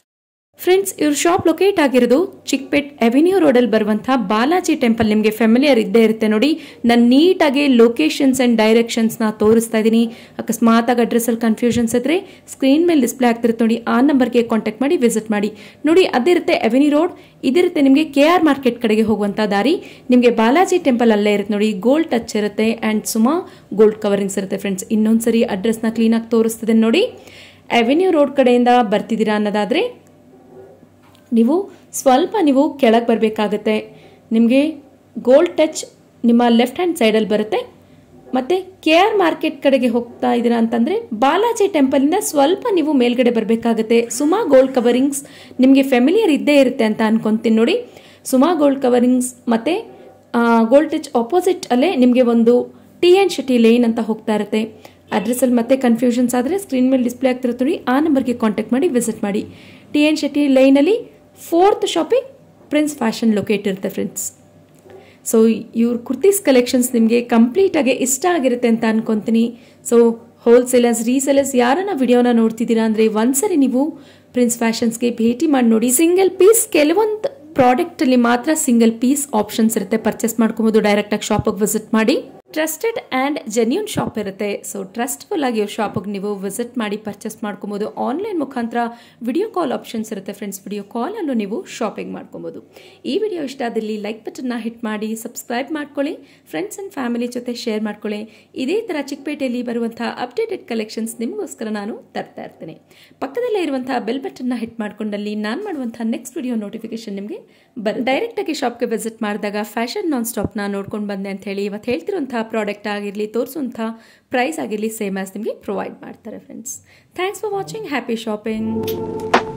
ಫ್ರೆಂಡ್ಸ್ ಇವ್ರ ಶಾಪ್ ಲೊಕೇಟ್ ಆಗಿರೋದು ಚಿಕ್ಪೇಟ್ ಅವೆನ್ಯೂ ರೋಡಲ್ಲಿ ಬರುವಂತಹ ಬಾಲಾಜಿ ಟೆಂಪಲ್ ನಿಮಗೆ ಫೆಮಿಲಿಯರ್ ಇದ್ದೇ ಇರುತ್ತೆ ನೋಡಿ ನಾನು ನೀಟಾಗಿ ಲೊಕೇಶನ್ಸ್ ಆ್ಯಂಡ್ ಡೈರೆಕ್ಷನ್ಸ್ನ ತೋರಿಸ್ತಾ ಇದ್ದೀನಿ ಅಕಸ್ಮಾತ್ ಆಗಿ ಅಡ್ರೆಸ್ಸಲ್ಲಿ ಕನ್ಫ್ಯೂಷನ್ಸ್ ಇದ್ದರೆ ಸ್ಕ್ರೀನ್ ಮೇಲೆ ಡಿಸ್ಪ್ಲೇ ಆಗ್ತಿರುತ್ತೆ ನೋಡಿ ಆ ನಂಬರ್ಗೆ ಕಾಂಟ್ಯಾಕ್ಟ್ ಮಾಡಿ ವಿಸಿಟ್ ಮಾಡಿ ನೋಡಿ ಅದಿರುತ್ತೆ ಅವೆನ್ಯೂ ರೋಡ್ ಇದಿರುತ್ತೆ ನಿಮಗೆ KR ಮಾರ್ಕೆಟ್ ಕಡೆಗೆ ಹೋಗುವಂಥ ದಾರಿ ನಿಮಗೆ ಬಾಲಾಜಿ ಟೆಂಪಲ್ ಅಲ್ಲೇ ಇರುತ್ತೆ ನೋಡಿ ಗೋಲ್ಡ್ ಟಚ್ ಇರುತ್ತೆ ಆ್ಯಂಡ್ ಸುಮಾ ಗೋಲ್ಡ್ ಕವರಿಂಗ್ಸ್ ಇರುತ್ತೆ ಫ್ರೆಂಡ್ಸ್ ಇನ್ನೊಂದ್ಸರಿ ಅಡ್ರೆಸ್ನ ಕ್ಲೀನಾಗಿ ತೋರಿಸ್ತಿದೆ ನೋಡಿ ಅವೆನ್ಯೂ ರೋಡ್ ಕಡೆಯಿಂದ ಬರ್ತಿದ್ದೀರಾ ಅನ್ನೋದಾದರೆ ನೀವು ಕೆಳಗೆ ಬರಬೇಕಾಗತ್ತೆ ನಿಮಗೆ ಗೋಲ್ಡ್ ಟಚ್ ನಿಮ್ಮ ಲೆಫ್ಟ್ ಹ್ಯಾಂಡ್ ಸೈಡಲ್ಲಿ ಬರುತ್ತೆ ಮತ್ತು KR ಮಾರ್ಕೆಟ್ ಕಡೆಗೆ ಹೋಗ್ತಾ ಇದ್ದೀರಾ ಅಂತಂದರೆ ಬಾಲಾಜಿ ಟೆಂಪಲಿಂದ ಸ್ವಲ್ಪ ನೀವು ಮೇಲ್ಗಡೆ ಬರಬೇಕಾಗತ್ತೆ ಸುಮಾ ಗೋಲ್ಡ್ ಕವರಿಂಗ್ಸ್ ನಿಮಗೆ ಫೆಮಿಲಿಯರ್ ಇದ್ದೇ ಇರುತ್ತೆ ಅಂತ ಅನ್ಕೊತೀನಿ ನೋಡಿ ಸುಮಾ ಗೋಲ್ಡ್ ಕವರಿಂಗ್ಸ್ ಮತ್ತು ಗೋಲ್ಡ್ ಟಚ್ ಆಪೋಸಿಟ್ ಅಲ್ಲೇ ನಿಮಗೆ ಒಂದು TN ಶೆಟ್ಟಿ ಲೇನ್ ಅಂತ ಹೋಗ್ತಾ ಇರುತ್ತೆ ಅಡ್ರೆಸ್ಸಲ್ಲಿ ಮತ್ತೆ ಕನ್ಫ್ಯೂಷನ್ಸ್ ಆದರೆ ಸ್ಕ್ರೀನ್ ಮೇಲೆ ಡಿಸ್ಪ್ಲೇ ಆಗ್ತಿರುತ್ತೆ ನೋಡಿ ಆ ನಂಬರ್ಗೆ ಕಾಂಟ್ಯಾಕ್ಟ್ ಮಾಡಿ ವಿಸಿಟ್ ಮಾಡಿ TN ಶೆಟ್ಟಿ ಲೈನಲ್ಲಿ 4th shopping prince fashion locate ಇರುತ್ತೆ ಫ್ರೆಂಡ್ಸ್ ಸೊ ಇವ್ರ ಕುರ್ತೀಸ್ ಕಲೆಕ್ಷನ್ಸ್ ನಿಮಗೆ ಕಂಪ್ಲೀಟಾಗಿ ಇಷ್ಟ ಆಗಿರುತ್ತೆ ಅಂತ ಅನ್ಕೊತೀನಿ ಸೊ ಹೋಲ್ಸೇಲರ್ಸ್ ರೀಸೇಲರ್ಸ್ ಯಾರನ್ನ ವಿಡಿಯೋನ ನೋಡ್ತಿದ್ದೀರಾ ಅಂದರೆ ಒಂದ್ಸರಿ ನೀವು ಪ್ರಿನ್ಸ್ ಫ್ಯಾಷನ್ಸ್ಗೆ ಭೇಟಿ ಮಾಡಿ ನೋಡಿ ಸಿಂಗಲ್ ಪೀಸ್ ಕೆಲವೊಂದು ಪ್ರಾಡಕ್ಟಲ್ಲಿ ಮಾತ್ರ ಸಿಂಗಲ್ ಪೀಸ್ ಆಪ್ಷನ್ಸ್ ಇರುತ್ತೆ ಪರ್ಚೇಸ್ ಮಾಡ್ಕೊಬೋದು ಡೈರೆಕ್ಟಾಗಿ ಶಾಪಿಗೆ ವಿಸಿಟ್ ಮಾಡಿ ಟ್ರಸ್ಟೆಡ್ ಆ್ಯಂಡ್ ಜೆನ್ಯೂನ್ ಶಾಪ್ ಇರುತ್ತೆ ಸೊ ಟ್ರಸ್ಟ್ಫುಲ್ ಆಗಿ ಇವ್ರ ಶಾಪಿಗೆ ನೀವು ವಿಸಿಟ್ ಮಾಡಿ ಪರ್ಚೇಸ್ ಮಾಡ್ಕೊಬೋದು ಆನ್ಲೈನ್ ಮುಖಾಂತರ ವಿಡಿಯೋ ಕಾಲ್ ಆಪ್ಷನ್ಸ್ ಇರುತ್ತೆ ಫ್ರೆಂಡ್ಸ್ ವಿಡಿಯೋ ಕಾಲಲ್ಲೂ ನೀವು ಶಾಪಿಂಗ್ ಮಾಡ್ಕೊಬೋದು ಈ ವಿಡಿಯೋ ಇಷ್ಟ ಆದಲ್ಲಿ ಲೈಕ್ ಬಟನ್ನ ಹಿಟ್ ಮಾಡಿ ಸಬ್ಸ್ಕ್ರೈಬ್ ಮಾಡ್ಕೊಳ್ಳಿ ಫ್ರೆಂಡ್ಸ್ ಆ್ಯಂಡ್ ಫ್ಯಾಮಿಲಿ ಜೊತೆ ಶೇರ್ ಮಾಡ್ಕೊಳ್ಳಿ ಇದೇ ಥರ ಚಿಕ್ಕಪೇಟೆಯಲ್ಲಿ ಬರುವಂಥ ಅಪ್ಡೇಟೆಡ್ ಕಲೆಕ್ಷನ್ಸ್ ನಿಮಗೋಸ್ಕರ ನಾನು ತರ್ತಾ ಇರ್ತೇನೆ ಪಕ್ಕದಲ್ಲೇ ಇರುವಂಥ ಬೆಲ್ ಬಟನ್ನ ಹಿಟ್ ಮಾಡ್ಕೊಂಡಲ್ಲಿ ನಾನು ಮಾಡುವಂಥ ನೆಕ್ಸ್ಟ್ ವಿಡಿಯೋ ನೋಟಿಫಿಕೇಶನ್ ನಿಮಗೆ ಡೈರೆಕ್ಟಾಗಿ ಶಾಪ್ಗೆ ವಿಸಿಟ್ ಮಾಡಿದಾಗ ಫ್ಯಾಷನ್ ನಾನ್ ಸ್ಟಾಪ್ನ ನೋಡ್ಕೊಂಡು ಬಂದೆ ಅಂತ ಹೇಳಿ ಇವತ್ತು ಹೇಳ್ತಿರುವಂಥ ಪ್ರಾಡಕ್ಟ್ ಆಗಿರಲಿ ತೋರಿಸುವಂಥ ಪ್ರೈಸ್ ಆಗಿರಲಿ ಸೇಮ್ ಆಸ್ ನಿಮಗೆ ಪ್ರೊವೈಡ್ ಮಾಡ್ತಾರೆ friends thanks for watching happy shopping